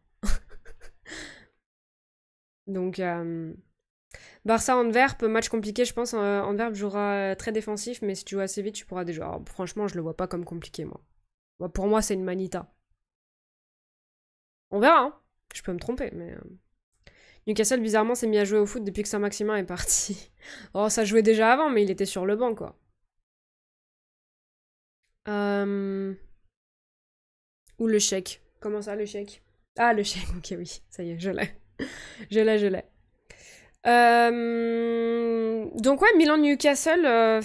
Donc, Barça-Antwerp, match compliqué, je pense. Antwerp jouera très défensif, mais si tu joues assez vite, tu pourras déjà... Alors, franchement, je le vois pas comme compliqué, moi. Bah, pour moi, c'est une manita. On verra, hein. Je peux me tromper, mais... Newcastle, bizarrement, s'est mis à jouer au foot depuis que Saint-Maximin est parti. Oh, ça jouait déjà avant, mais il était sur le banc, quoi. Ou le chèque. Comment ça, le chèque? Ah, le chèque, ok, oui. Ça y est, je l'ai. je l'ai. Donc ouais, Milan-Newcastle,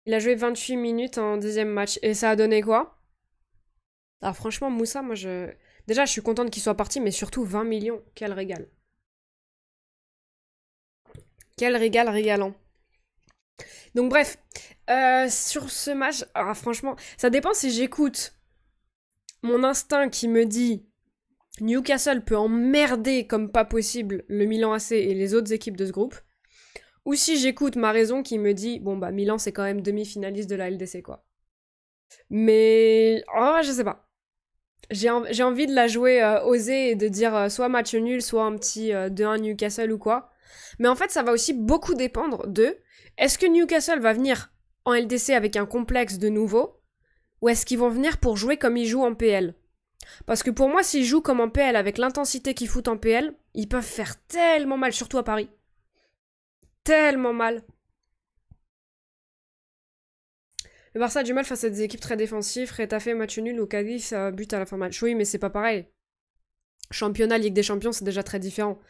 il a joué 28 minutes en deuxième match. Et ça a donné quoi? Alors franchement, Moussa, moi Déjà, je suis contente qu'il soit parti, mais surtout 20 millions. Quel régal. Quel régal régalant. Donc bref, sur ce match, alors, franchement, ça dépend si j'écoute mon instinct qui me dit Newcastle peut emmerder comme pas possible le Milan AC et les autres équipes de ce groupe. Ou si j'écoute ma raison qui me dit, bon bah Milan c'est quand même demi-finaliste de la LDC quoi. Mais, oh je sais pas. J'ai envie de la jouer osée et de dire soit match nul, soit un petit 2-1 Newcastle ou quoi. Mais en fait ça va aussi beaucoup dépendre de, est-ce que Newcastle va venir en LDC avec un complexe de nouveau, ou est-ce qu'ils vont venir pour jouer comme ils jouent en PL? Parce que pour moi, s'ils jouent comme en PL avec l'intensité qu'ils foutent en PL, ils peuvent faire tellement mal, surtout à Paris. Tellement mal. Le Barça a du mal face à des équipes très défensives. Retafe, match nul ou Cadiz, but à la fin de match. Oui, mais c'est pas pareil. Championnat, Ligue des Champions, c'est déjà très différent.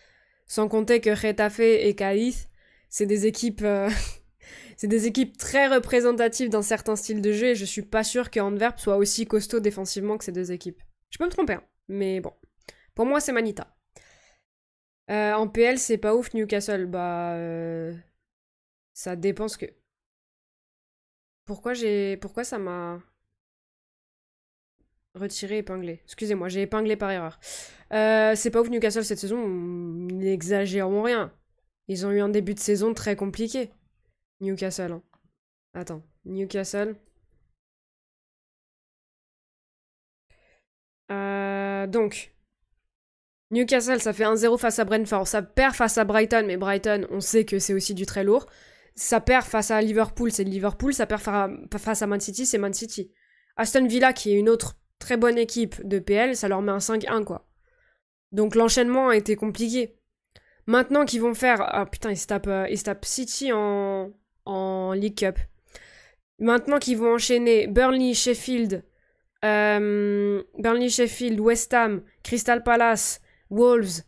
Sans compter que Retafe et Cadiz, c'est des équipes... c'est des équipes très représentatives dans certains styles de jeu et je suis pas sûre que Antwerp soit aussi costaud défensivement que ces deux équipes. Je peux me tromper, hein, mais bon. Pour moi, c'est Manita. En PL, c'est pas ouf Newcastle. Bah... ça dépend ce que... Pourquoi ça m'a... retiré, épinglé. Excusez-moi, j'ai épinglé par erreur. C'est pas ouf Newcastle cette saison, n'exagérons rien. Ils ont eu un début de saison très compliqué. Newcastle. Hein. Attends, Newcastle. Donc, Newcastle, ça fait 1-0 face à Brentford. Ça perd face à Brighton, mais Brighton, on sait que c'est aussi du très lourd. Ça perd face à Liverpool, c'est Liverpool. Ça perd face à Man City, c'est Man City. Aston Villa, qui est une autre très bonne équipe de PL, ça leur met un 5-1, quoi. Donc l'enchaînement a été compliqué. Maintenant qu'ils vont faire... Ah putain, ils se tapent City en League Cup. Maintenant qu'ils vont enchaîner Burnley, Sheffield, West Ham, Crystal Palace, Wolves,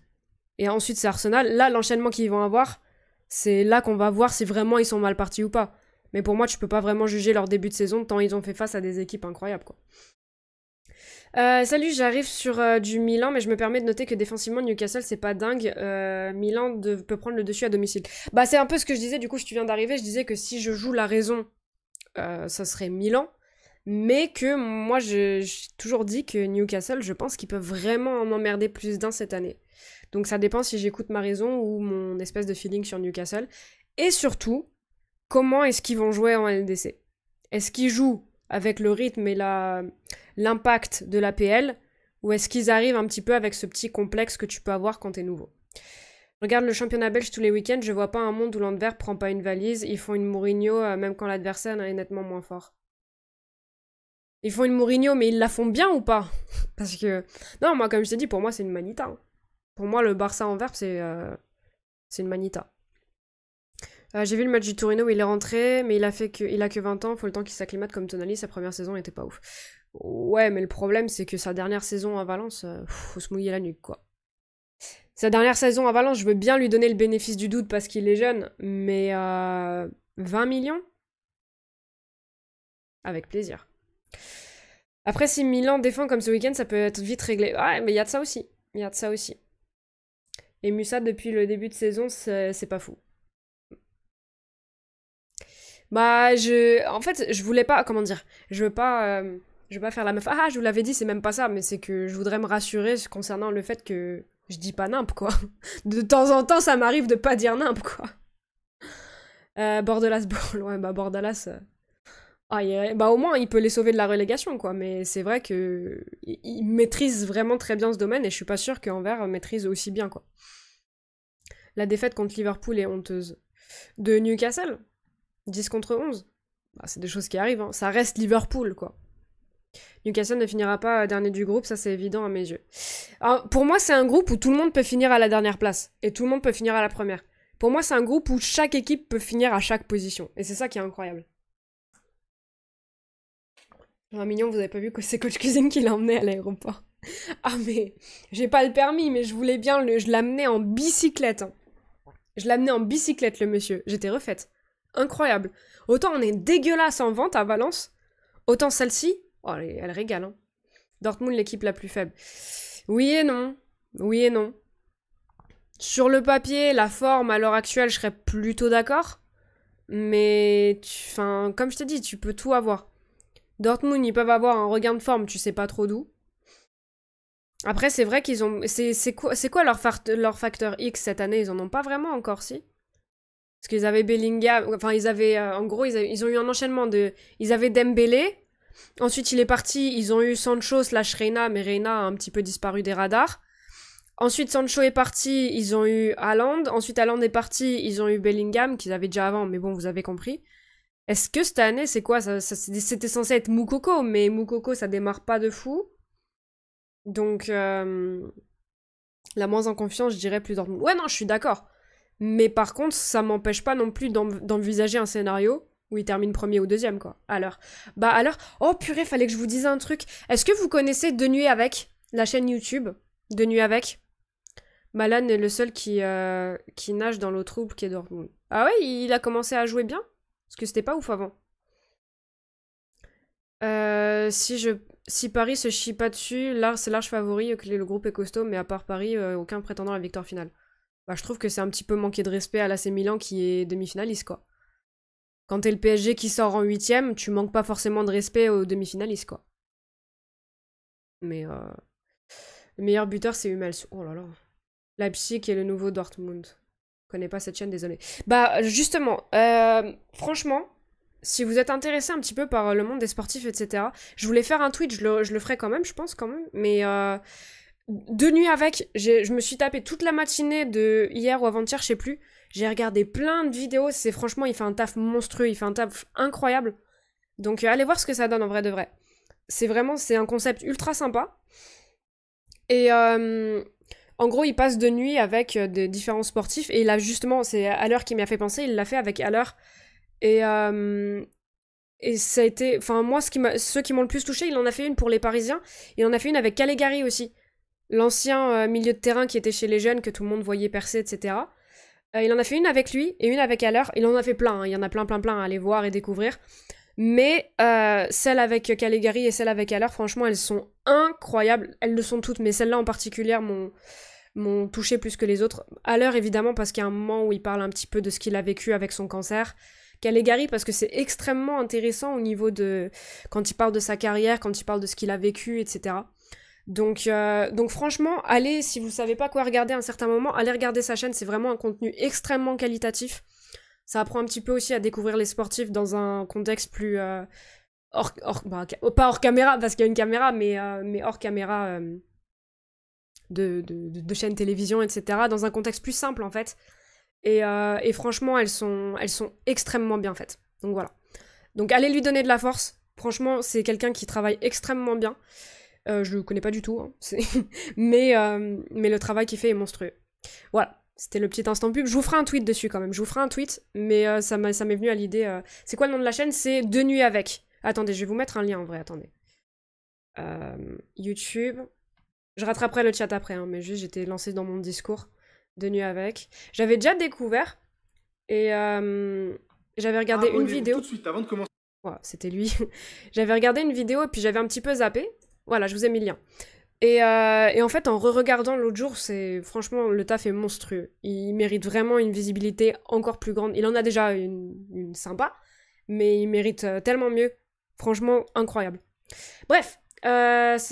et ensuite c'est Arsenal. Là, l'enchaînement qu'ils vont avoir, c'est là qu'on va voir si vraiment ils sont mal partis ou pas. Mais pour moi, tu peux pas vraiment juger leur début de saison tant ils ont fait face à des équipes incroyables, quoi. Salut, j'arrive sur du Milan, mais je me permets de noter que défensivement, Newcastle, c'est pas dingue. Milan peut prendre le dessus à domicile. Bah, c'est un peu ce que je disais, du coup, tu viens d'arriver, je disais que si je joue la raison, ça serait Milan. Mais que moi, j'ai toujours dit que Newcastle, je pense qu'ils peuvent vraiment en emmerder plus d'un cette année. Donc ça dépend si j'écoute ma raison ou mon espèce de feeling sur Newcastle. Et surtout, comment est-ce qu'ils vont jouer en LDC? Est-ce qu'ils jouent avec le rythme et l'impact de l'APL, ou est-ce qu'ils arrivent un petit peu avec ce petit complexe que tu peux avoir quand t'es nouveau? Je regarde le championnat belge tous les week-ends, je vois pas un monde où l'Antwerp prend pas une valise, ils font une Mourinho même quand l'adversaire est nettement moins fort. Ils font une Mourinho, mais ils la font bien ou pas? Parce que... Non, moi, comme je t'ai dit, pour moi, c'est une manita. Hein. Pour moi, le Barça-Antwerp, c'est une manita. J'ai vu le match du Torino où il est rentré, mais il a que 20 ans, faut le temps qu'il s'acclimate comme Tonali, sa première saison était pas ouf. Ouais, mais le problème, c'est que sa dernière saison à Valence, faut se mouiller la nuque, quoi. Sa dernière saison à Valence, je veux bien lui donner le bénéfice du doute parce qu'il est jeune, mais 20 millions? Avec plaisir. Après, si Milan défend comme ce week-end, ça peut être vite réglé. Ouais, mais il y a de ça aussi. Il y a de ça aussi. Et Musa, depuis le début de saison, c'est pas fou. Bah, en fait, je voulais pas... Comment dire? Je veux pas... Je veux pas faire la meuf. Ah, je vous l'avais dit, c'est même pas ça, mais c'est que je voudrais me rassurer concernant le fait que je dis pas nimp, quoi. De temps en temps, ça m'arrive de pas dire nimp, quoi. Bordelas, ouais, bah Bordalas... Ah, bah au moins il peut les sauver de la relégation quoi, mais c'est vrai que il maîtrise vraiment très bien ce domaine et je suis pas sûre qu'Anvers maîtrise aussi bien quoi. La défaite contre Liverpool est honteuse. De Newcastle 10 contre 11. Bah, c'est des choses qui arrivent, hein. Ça reste Liverpool quoi. Newcastle ne finira pas dernier du groupe, ça c'est évident à mes yeux. Alors, pour moi c'est un groupe où tout le monde peut finir à la dernière place et tout le monde peut finir à la première. Pour moi c'est un groupe où chaque équipe peut finir à chaque position et c'est ça qui est incroyable. 20 millions, vous avez pas vu que c'est Coach Cuisine qui l'a emmené à l'aéroport. Ah mais, j'ai pas le permis, mais je voulais bien je l'amenais en bicyclette. Hein. Je l'amenais en bicyclette, le monsieur. J'étais refaite. Incroyable. Autant on est dégueulasse en vente à Valence, autant celle-ci, oh, elle régale. Hein. Dortmund, l'équipe la plus faible. Oui et non. Oui et non. Sur le papier, la forme, à l'heure actuelle, je serais plutôt d'accord. Mais, comme je te dis, tu peux tout avoir. Dortmund, ils peuvent avoir un regain de forme, tu sais pas trop d'où. Après, c'est vrai qu'ils ont... C'est quoi leur facteur X cette année? Ils en ont pas vraiment encore, si? Parce qu'ils avaient Bellingham... Enfin, ils avaient... en gros, ils ont eu un enchaînement de... Ils avaient Dembélé. Ensuite, il est parti. Ils ont eu Sancho / Reina, mais Reina a un petit peu disparu des radars. Ensuite, Sancho est parti. Ils ont eu Haaland. Ensuite, Haaland est parti. Ils ont eu Bellingham, qu'ils avaient déjà avant, mais bon, vous avez compris. Est-ce que cette année, c'est quoi c'était censé être Moukoko, mais Moukoko, ça démarre pas de fou. Donc, la moins en confiance, je dirais plus Dortmund. Ouais, non, je suis d'accord. Mais par contre, ça m'empêche pas non plus d'envisager un scénario où il termine premier ou deuxième, quoi. Alors, oh purée, fallait que je vous dise un truc. Est-ce que vous connaissez De Nuit Avec, la chaîne YouTube De Nuit Avec? Malan est le seul qui nage dans l'eau trouble qui est Dortmund. Ah ouais, il a commencé à jouer bien? Parce que c'était pas ouf avant. Si Paris se chie pas dessus, là c'est large favori, que le groupe est costaud, mais à part Paris, aucun prétendant à la victoire finale. Bah, je trouve que c'est un petit peu manquer de respect à l'AC Milan qui est demi-finaliste, quoi. Quand t'es le PSG qui sort en 8ème, tu manques pas forcément de respect aux demi-finalistes, quoi. Mais le meilleur buteur, c'est Hummels. Oh là là. Leipzig est le nouveau Dortmund. Je connais pas cette chaîne, désolé. Bah, justement, franchement, si vous êtes intéressé un petit peu par le monde des sportifs, etc., je voulais faire un tweet, je le ferai quand même, je pense, quand même, mais De Nuit Avec, je me suis tapé toute la matinée de hier ou avant-hier, je sais plus, j'ai regardé plein de vidéos, franchement, il fait un taf monstrueux, il fait un taf incroyable, donc allez voir ce que ça donne en vrai de vrai. C'est un concept ultra sympa, et en gros, il passe de nuit avec de différents sportifs, et il a justement, c'est à l'heure qui m'y a fait penser, il l'a fait avec à l'heure. Et ça a été... Enfin, moi, ceux qui m'ont le plus touché, il en a fait une pour les Parisiens. Il en a fait une avec Calegari aussi. L'ancien milieu de terrain qui était chez les jeunes, que tout le monde voyait percer, etc. Il en a fait une avec lui et une avec Haller. Il en a fait plein, hein. Il y en a plein à aller voir et découvrir. Mais celle avec Calegari et celle avec Haller, franchement, elles sont incroyables. Elles le sont toutes, mais celle-là en particulier m'ont touché plus que les autres. Haller, évidemment, parce qu'il y a un moment où il parle un petit peu de ce qu'il a vécu avec son cancer. Calegari, parce que c'est extrêmement intéressant au niveau de... Quand il parle de sa carrière, quand il parle de ce qu'il a vécu, etc. Donc franchement, allez, si vous savez pas quoi regarder à un certain moment, allez regarder sa chaîne, c'est vraiment un contenu extrêmement qualitatif. Ça apprend un petit peu aussi à découvrir les sportifs dans un contexte plus... pas hors caméra, parce qu'il y a une caméra, mais hors caméra de chaîne télévision, etc. Dans un contexte plus simple, en fait. Et franchement, elles sont extrêmement bien faites. Donc voilà. Donc allez lui donner de la force. Franchement, c'est quelqu'un qui travaille extrêmement bien. Je le connais pas du tout, hein. mais le travail qu'il fait est monstrueux. Voilà, c'était le petit instant pub. Je vous ferai un tweet dessus quand même. Je vous ferai un tweet, mais ça m'est venu à l'idée. C'est quoi le nom de la chaîne? C'est De Nuit Avec. Attendez, je vais vous mettre un lien en vrai. Attendez. YouTube. Je rattraperai le chat après, hein, mais juste j'étais lancée dans mon discours de nuit avec. J'avais déjà découvert et j'avais regardé une vidéo. Tout de suite, avant de commencer. Ouais, c'était lui. J'avais regardé une vidéo et puis j'avais un petit peu zappé. Voilà, je vous ai mis le lien. Et en fait, en re-regardant l'autre jour, franchement, le taf est monstrueux. Il mérite vraiment une visibilité encore plus grande. Il en a déjà une sympa, mais il mérite tellement mieux. Franchement, incroyable. Bref, le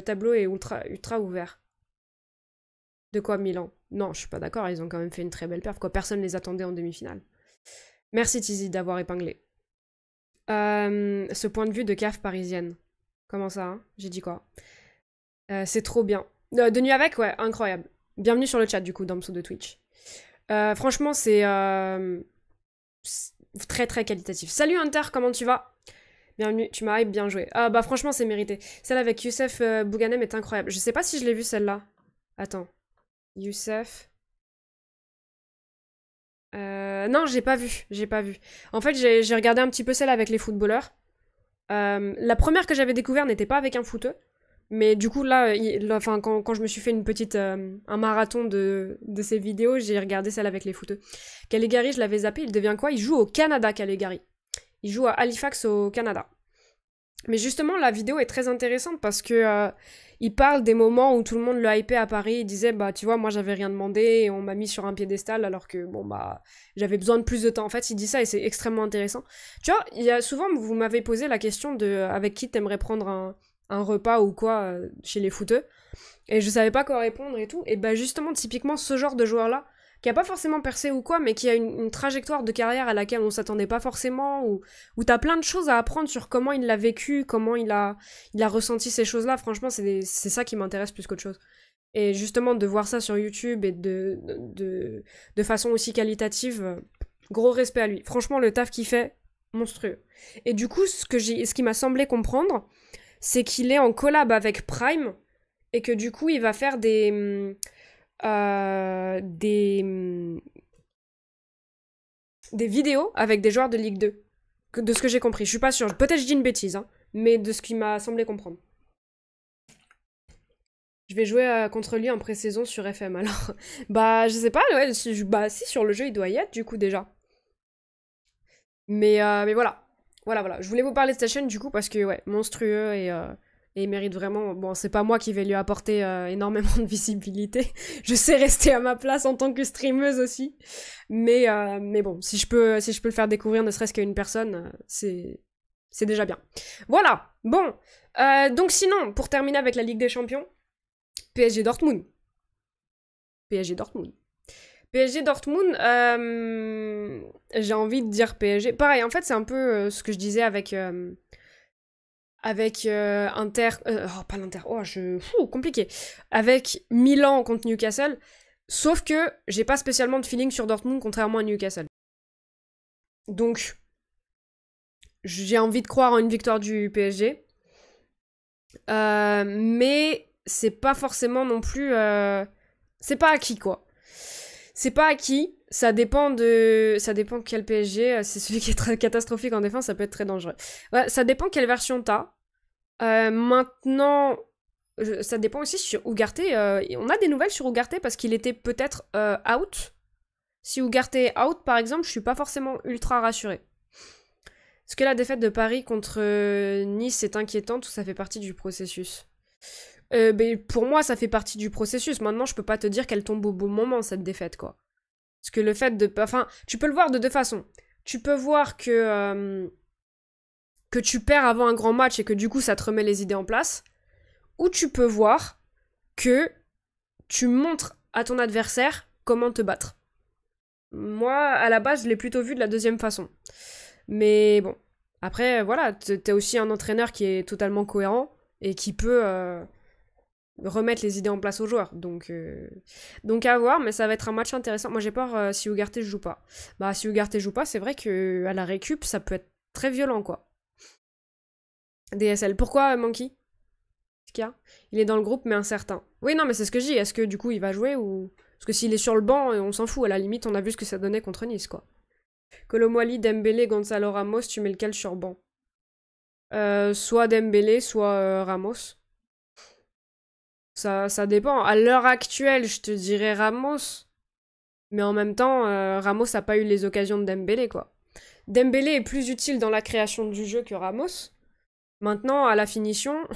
tableau est ultra ouvert. De quoi Milan? Non, je suis pas d'accord, ils ont quand même fait une très belle perf, quoi. Personne les attendait en demi-finale. Merci Tizi d'avoir épinglé. Ce point de vue de cave parisienne. Comment ça, hein? J'ai dit quoi? C'est trop bien. De nuit avec, ouais, incroyable. Bienvenue sur le chat, du coup, Damso de Twitch. Franchement, c'est très très qualitatif. Salut Hunter, comment tu vas? Bienvenue, tu m'as hype, bien joué. Ah bah franchement, c'est mérité. Celle avec Youssef Bouganem est incroyable. Je sais pas si je l'ai vue celle-là. Attends. Youssef... non, j'ai pas vu. En fait, j'ai regardé un petit peu celle avec les footballeurs. La première que j'avais découvert n'était pas avec un footeux. Mais du coup, là, quand je me suis fait un marathon de ces vidéos, j'ai regardé celle avec les footeux. Caligari, je l'avais zappé, il devient quoi? Il joue au Canada, Caligari. Il joue à Halifax au Canada. Mais justement, la vidéo est très intéressante parce que il parle des moments où tout le monde le hypait à Paris. Il disait, bah, tu vois, moi, j'avais rien demandé et on m'a mis sur un piédestal alors que, bon, bah, j'avais besoin de plus de temps. En fait, il dit ça et c'est extrêmement intéressant. Tu vois, il y a souvent, vous m'avez posé la question de avec qui t'aimerais prendre un repas ou quoi chez les footeux. Et je savais pas quoi répondre et tout. Et bah, justement, typiquement, ce genre de joueur-là, qui a pas forcément percé ou quoi, mais qui a une trajectoire de carrière à laquelle on s'attendait pas forcément, où t'as plein de choses à apprendre sur comment il l'a vécu, comment il a ressenti ces choses-là. Franchement, c'est ça qui m'intéresse plus qu'autre chose. Et justement, de voir ça sur YouTube et de façon aussi qualitative, gros respect à lui. Franchement, le taf qu'il fait, monstrueux. Et du coup, ce qui m'a semblé comprendre, c'est qu'il est en collab avec Prime, et que du coup, il va faire des vidéos avec des joueurs de Ligue 2. De ce que j'ai compris. Je suis pas sûre. Peut-être je dis une bêtise, hein, mais de ce qui m'a semblé comprendre. Je vais jouer contre lui en pré-saison sur FM, alors. Bah, je sais pas, ouais, bah si, sur le jeu, il doit y être, du coup, déjà. Mais voilà. Voilà. Je voulais vous parler de sa chaîne, du coup, parce que, ouais, monstrueux et il mérite vraiment... Bon, c'est pas moi qui vais lui apporter énormément de visibilité. Je sais rester à ma place en tant que streameuse aussi. Mais bon, si je peux le faire découvrir ne serait-ce qu'à une personne, c'est déjà bien. Voilà. Bon. Donc sinon, pour terminer avec la Ligue des Champions, PSG Dortmund. PSG Dortmund, j'ai envie de dire PSG. Pareil, en fait, c'est un peu ce que je disais avec... Inter... pas l'Inter, compliqué. Avec Milan contre Newcastle, sauf que j'ai pas spécialement de feeling sur Dortmund, contrairement à Newcastle. Donc, j'ai envie de croire en une victoire du PSG. Mais c'est pas forcément non plus... c'est pas acquis, quoi. C'est pas acquis, ça dépend quel PSG, c'est celui qui est très catastrophique en défense, ça peut être très dangereux. Ouais, ça dépend quelle version t'as. Maintenant, ça dépend aussi sur Ugarte, on a des nouvelles sur Ugarte parce qu'il était peut-être out. Si Ugarte est out, par exemple, je suis pas forcément ultra rassurée. Est-ce que la défaite de Paris contre Nice est inquiétante ou ça fait partie du processus? Pour moi, ça fait partie du processus. Maintenant, je peux pas te dire qu'elle tombe au bon moment, cette défaite, quoi. Parce que le fait de... Enfin, tu peux le voir de deux façons. Tu peux voir que tu perds avant un grand match et que du coup, ça te remet les idées en place. Ou tu peux voir que tu montres à ton adversaire comment te battre. Moi, à la base, je l'ai plutôt vu de la deuxième façon. Mais bon. Après, voilà, t'es aussi un entraîneur qui est totalement cohérent et qui peut... remettre les idées en place aux joueurs. Donc à voir, mais ça va être un match intéressant. Moi j'ai peur si Ugarte joue pas. Bah si Ugarte joue pas, c'est vrai que à la récup, ça peut être très violent, quoi. DSL. Pourquoi Monkey? Qu'est-ce qu'il y a? Il est dans le groupe, mais incertain. Oui, non, mais c'est ce que je dis. Est-ce que du coup il va jouer ou... Parce que s'il est sur le banc, on s'en fout. À la limite, on a vu ce que ça donnait contre Nice, quoi. Colomwani, Dembélé, Gonzalo Ramos, tu mets lequel sur banc? Soit Dembélé, soit Ramos. Ça dépend. À l'heure actuelle, je te dirais Ramos. Mais en même temps, Ramos a pas eu les occasions de Dembélé, quoi. Dembélé est plus utile dans la création du jeu que Ramos. Maintenant, à la finition,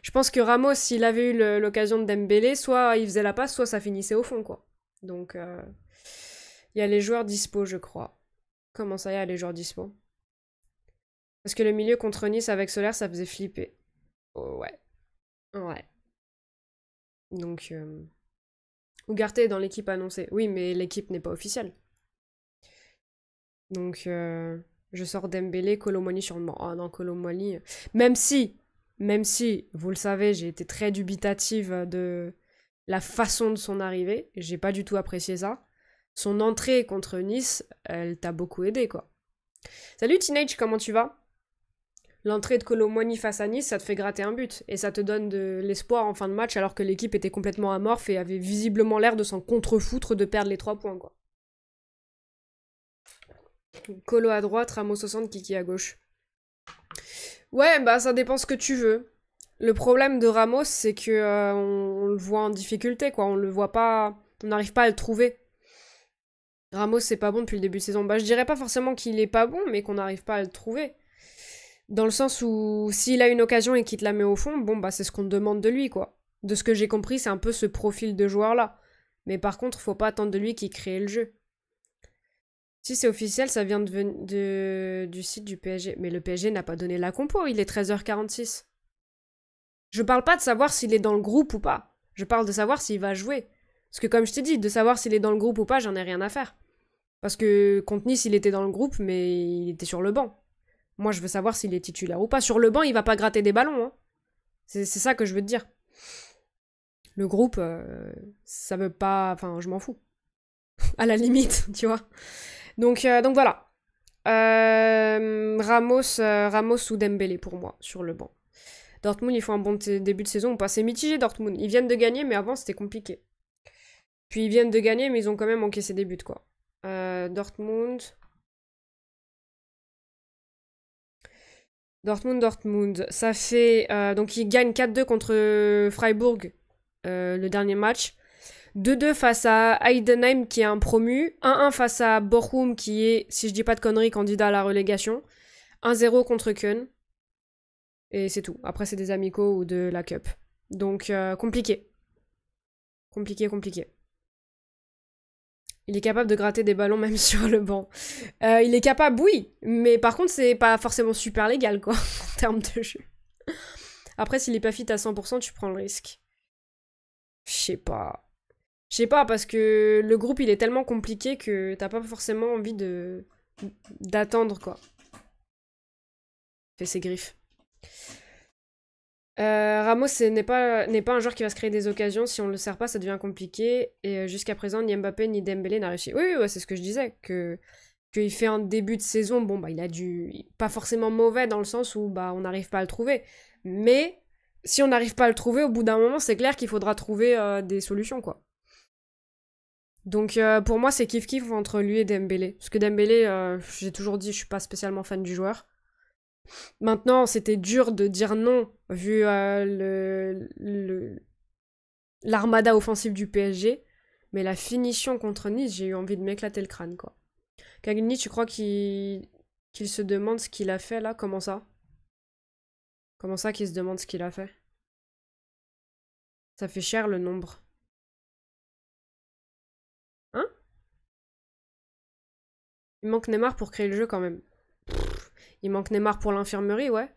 je pense que Ramos, s'il avait eu l'occasion de Dembélé, soit il faisait la passe, soit ça finissait au fond, quoi. Donc, il y a les joueurs dispo, je crois. Comment ça y a les joueurs dispo? Parce que le milieu contre Nice avec Solaire, ça faisait flipper. Oh, ouais. Ouais. Donc, Ugarte est dans l'équipe annoncée. Oui, mais l'équipe n'est pas officielle. Donc, je sors Dembélé, Kolo Muani sur le banc. Oh non, Kolo Muani. Même si, vous le savez, j'ai été très dubitative de la façon de son arrivée. J'ai pas du tout apprécié ça. Son entrée contre Nice, elle t'a beaucoup aidé, quoi. Salut Teenage, comment tu vas? L'entrée de Kolo Muani face à Nice, ça te fait gratter un but. Et ça te donne de l'espoir en fin de match, alors que l'équipe était complètement amorphe et avait visiblement l'air de s'en contrefoutre de perdre les 3 points, quoi. Kolo à droite, Ramos au centre, Kiki à gauche. Ouais, bah ça dépend ce que tu veux. Le problème de Ramos, c'est que on le voit en difficulté, quoi. On le voit pas... On n'arrive pas à le trouver. Ramos, c'est pas bon depuis le début de saison. Bah, je dirais pas forcément qu'il est pas bon, mais qu'on n'arrive pas à le trouver. Dans le sens où, s'il a une occasion et qu'il te la met au fond, bon, bah, c'est ce qu'on demande de lui, quoi. De ce que j'ai compris, c'est un peu ce profil de joueur-là. Mais par contre, faut pas attendre de lui qu'il crée le jeu. Si c'est officiel, ça vient du site du PSG. Mais le PSG n'a pas donné la compo, il est 13h46. Je parle pas de savoir s'il est dans le groupe ou pas. Je parle de savoir s'il va jouer. Parce que comme je t'ai dit, de savoir s'il est dans le groupe ou pas, j'en ai rien à faire. Parce que contre Nice, il était dans le groupe, mais il était sur le banc. Moi, je veux savoir s'il est titulaire ou pas. Sur le banc, il va pas gratter des ballons. Hein. C'est ça que je veux te dire. Le groupe, ça veut pas... Enfin, je m'en fous. À la limite, tu vois. Donc voilà. Ramos ou Dembélé pour moi, sur le banc. Dortmund, ils font un bon début de saison ou pas? C'est mitigé, Dortmund. Ils viennent de gagner, mais avant, c'était compliqué. Puis ils viennent de gagner, mais ils ont quand même encaissé des buts, quoi. Dortmund. Ça fait... donc ils gagnent 4-2 contre Freiburg, le dernier match. 2-2 face à Heidenheim, qui est un promu. 1-1 face à Bochum, qui est, si je dis pas de conneries, candidat à la relégation. 1-0 contre Köln. Et c'est tout. Après, c'est des amicaux ou de la Cup. Donc, compliqué. Compliqué. Il est capable de gratter des ballons même sur le banc. Il est capable, oui. Mais par contre, c'est pas forcément super légal, quoi, en termes de jeu. Après, s'il est pas fit à 100%, tu prends le risque. Je sais pas, parce que le groupe, il est tellement compliqué que t'as pas forcément envie d'attendre, quoi. Fait ses griffes. Ramos n'est pas un joueur qui va se créer des occasions. Si on le sert pas, ça devient compliqué. Et jusqu'à présent, ni Mbappé ni Dembélé n'a réussi. Oui, ouais, c'est ce que je disais. Qu'il fait un début de saison. Bon, bah, il a pas forcément mauvais dans le sens où bah, on n'arrive pas à le trouver. Mais si on n'arrive pas à le trouver, au bout d'un moment, c'est clair qu'il faudra trouver des solutions, quoi. Donc pour moi, c'est kiff-kiff entre lui et Dembélé. Parce que Dembélé, j'ai toujours dit, je suis pas spécialement fan du joueur. Maintenant, c'était dur de dire non, vu l'armada offensive du PSG. Mais la finition contre Nice, j'ai eu envie de m'éclater le crâne, quoi. Cagney, tu crois qu'il se demande ce qu'il a fait, là? Comment ça qu'il se demande ce qu'il a fait? Ça fait cher, le nombre. Hein? Il manque Neymar pour créer le jeu, quand même. Il manque Neymar pour l'infirmerie, ouais.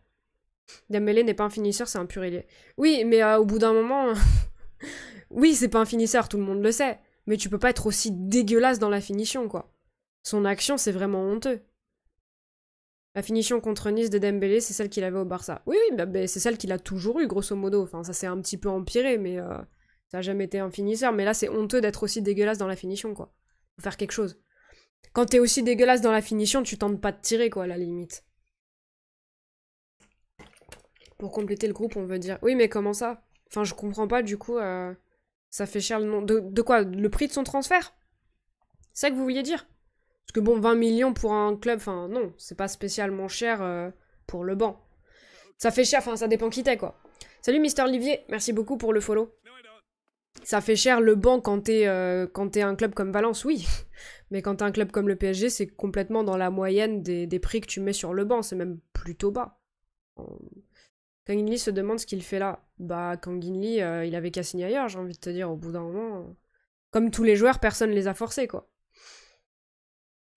Dembélé n'est pas un finisseur, c'est un pur ailier. Oui, mais au bout d'un moment... oui, c'est pas un finisseur, tout le monde le sait. Mais tu peux pas être aussi dégueulasse dans la finition, quoi. Son action, c'est vraiment honteux. La finition contre Nice de Dembélé, c'est celle qu'il avait au Barça. Oui, bah, c'est celle qu'il a toujours eu, grosso modo. Enfin, ça s'est un petit peu empiré, mais ça a jamais été un finisseur. Mais là, c'est honteux d'être aussi dégueulasse dans la finition, quoi. Faut faire quelque chose. Quand t'es aussi dégueulasse dans la finition, tu tentes pas de tirer, quoi, à la limite. Pour compléter le groupe, on veut dire... Oui, mais comment ça? Enfin, je comprends pas, du coup, ça fait cher le nom... De quoi? Le prix de son transfert? C'est ça que vous vouliez dire? Parce que bon, 20 millions pour un club, enfin, non, c'est pas spécialement cher pour le banc. Ça fait cher, enfin, ça dépend qui t'es, quoi. Salut, Mister Olivier, merci beaucoup pour le follow. Ça fait cher le banc quand t'es un club comme Valence, oui. Mais quand t'es un club comme le PSG, c'est complètement dans la moyenne des prix que tu mets sur le banc. C'est même plutôt bas. Kang In Lee se demande ce qu'il fait là. Bah, Kang In Lee, il avait qu'à signer ailleurs, j'ai envie de te dire, au bout d'un moment. Comme tous les joueurs, personne les a forcés, quoi.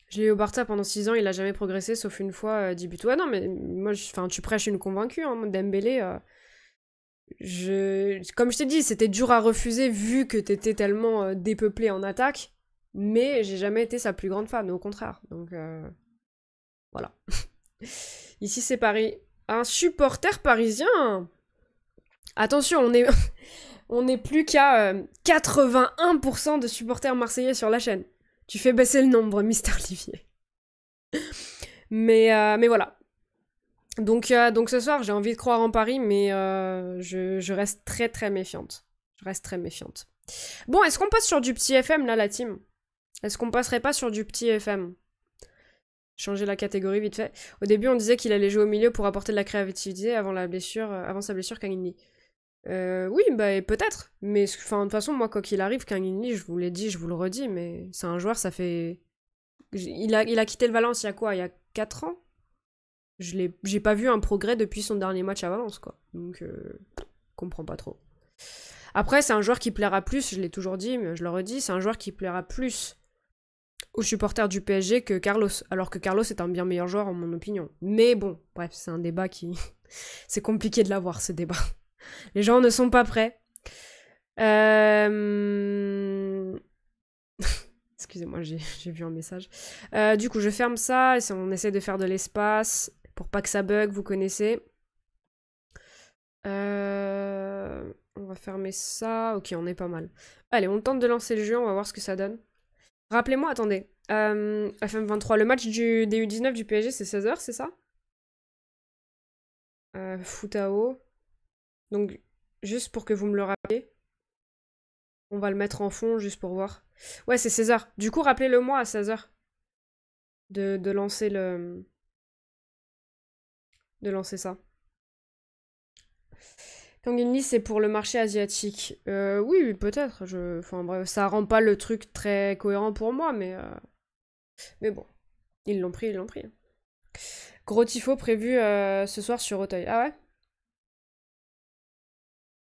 J'ai eu au Barça pendant 6 ans, il a jamais progressé, sauf une fois, 10 buts. Ouais, non, mais moi, tu prêches une convaincue, hein. Dembélé, comme je t'ai dit, c'était dur à refuser vu que t'étais tellement dépeuplé en attaque, mais j'ai jamais été sa plus grande fan, au contraire. Donc, voilà. Ici, c'est Paris. Un supporter parisien. Attention, on est plus qu'à 81% de supporters marseillais sur la chaîne. Tu fais baisser le nombre, Mister Olivier. Mais voilà. Donc ce soir, j'ai envie de croire en Paris, mais je reste très très méfiante. Je reste très méfiante. Bon, est-ce qu'on passe sur du petit FM, là, la team? Est-ce qu'on passerait pas sur du petit FM? Changer la catégorie vite fait. Au début, on disait qu'il allait jouer au milieu pour apporter de la créativité avant sa blessure, Kang In Lee. Oui, bah peut-être. Mais de toute façon, moi, quoi qu'il arrive, Kang In Lee, je vous l'ai dit, je vous le redis, mais c'est un joueur, ça fait... Il a quitté le Valence il y a quoi? Il y a 4 ans? J'ai pas vu un progrès depuis son dernier match à Valence, quoi. Donc, comprends pas trop. Après, c'est un joueur qui plaira plus, je l'ai toujours dit, mais je le redis, c'est un joueur qui plaira plus aux supporters du PSG que Carlos. Alors que Carlos est un bien meilleur joueur, en mon opinion. Mais bon, bref, c'est un débat qui... c'est compliqué de l'avoir, ce débat. Les gens ne sont pas prêts. Excusez-moi, j'ai vu un message. Du coup, je ferme ça, et on essaie de faire de l'espace pour pas que ça bug, vous connaissez. On va fermer ça. Ok, on est pas mal. Allez, on tente de lancer le jeu, on va voir ce que ça donne. Rappelez-moi, attendez. FM23, le match des U19 du PSG, c'est 16h, c'est ça? Futao. Donc, juste pour que vous me le rappeliez. On va le mettre en fond, juste pour voir. Ouais, c'est 16h. Du coup, rappelez-le-moi à 16h. De lancer le... De lancer ça. Kang In Lee, c'est pour le marché asiatique. Oui, peut-être. Enfin, bref, ça rend pas le truc très cohérent pour moi, mais bon. Ils l'ont pris. Gros tifo prévu ce soir sur Auteuil. Ah ouais?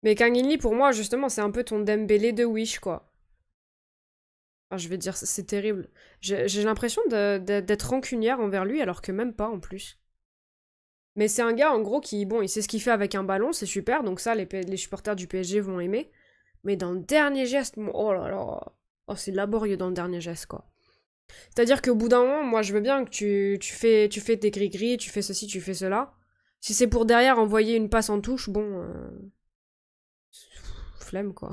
Mais Kang In Lee, pour moi, justement, c'est un peu ton Dembélé de Wish, quoi. Enfin, je vais dire, c'est terrible. J'ai l'impression d'être rancunière envers lui, alors que même pas, en plus. Mais c'est un gars, en gros, qui, bon, il sait ce qu'il fait avec un ballon, c'est super, donc ça, les supporters du PSG vont aimer. Mais dans le dernier geste, oh là là, oh, c'est laborieux dans le dernier geste, quoi. C'est-à-dire qu'au bout d'un moment, moi, je veux bien que tu fais tes gris-gris, tu fais ceci, tu fais cela. Si c'est pour derrière envoyer une passe en touche, bon... flemme, quoi.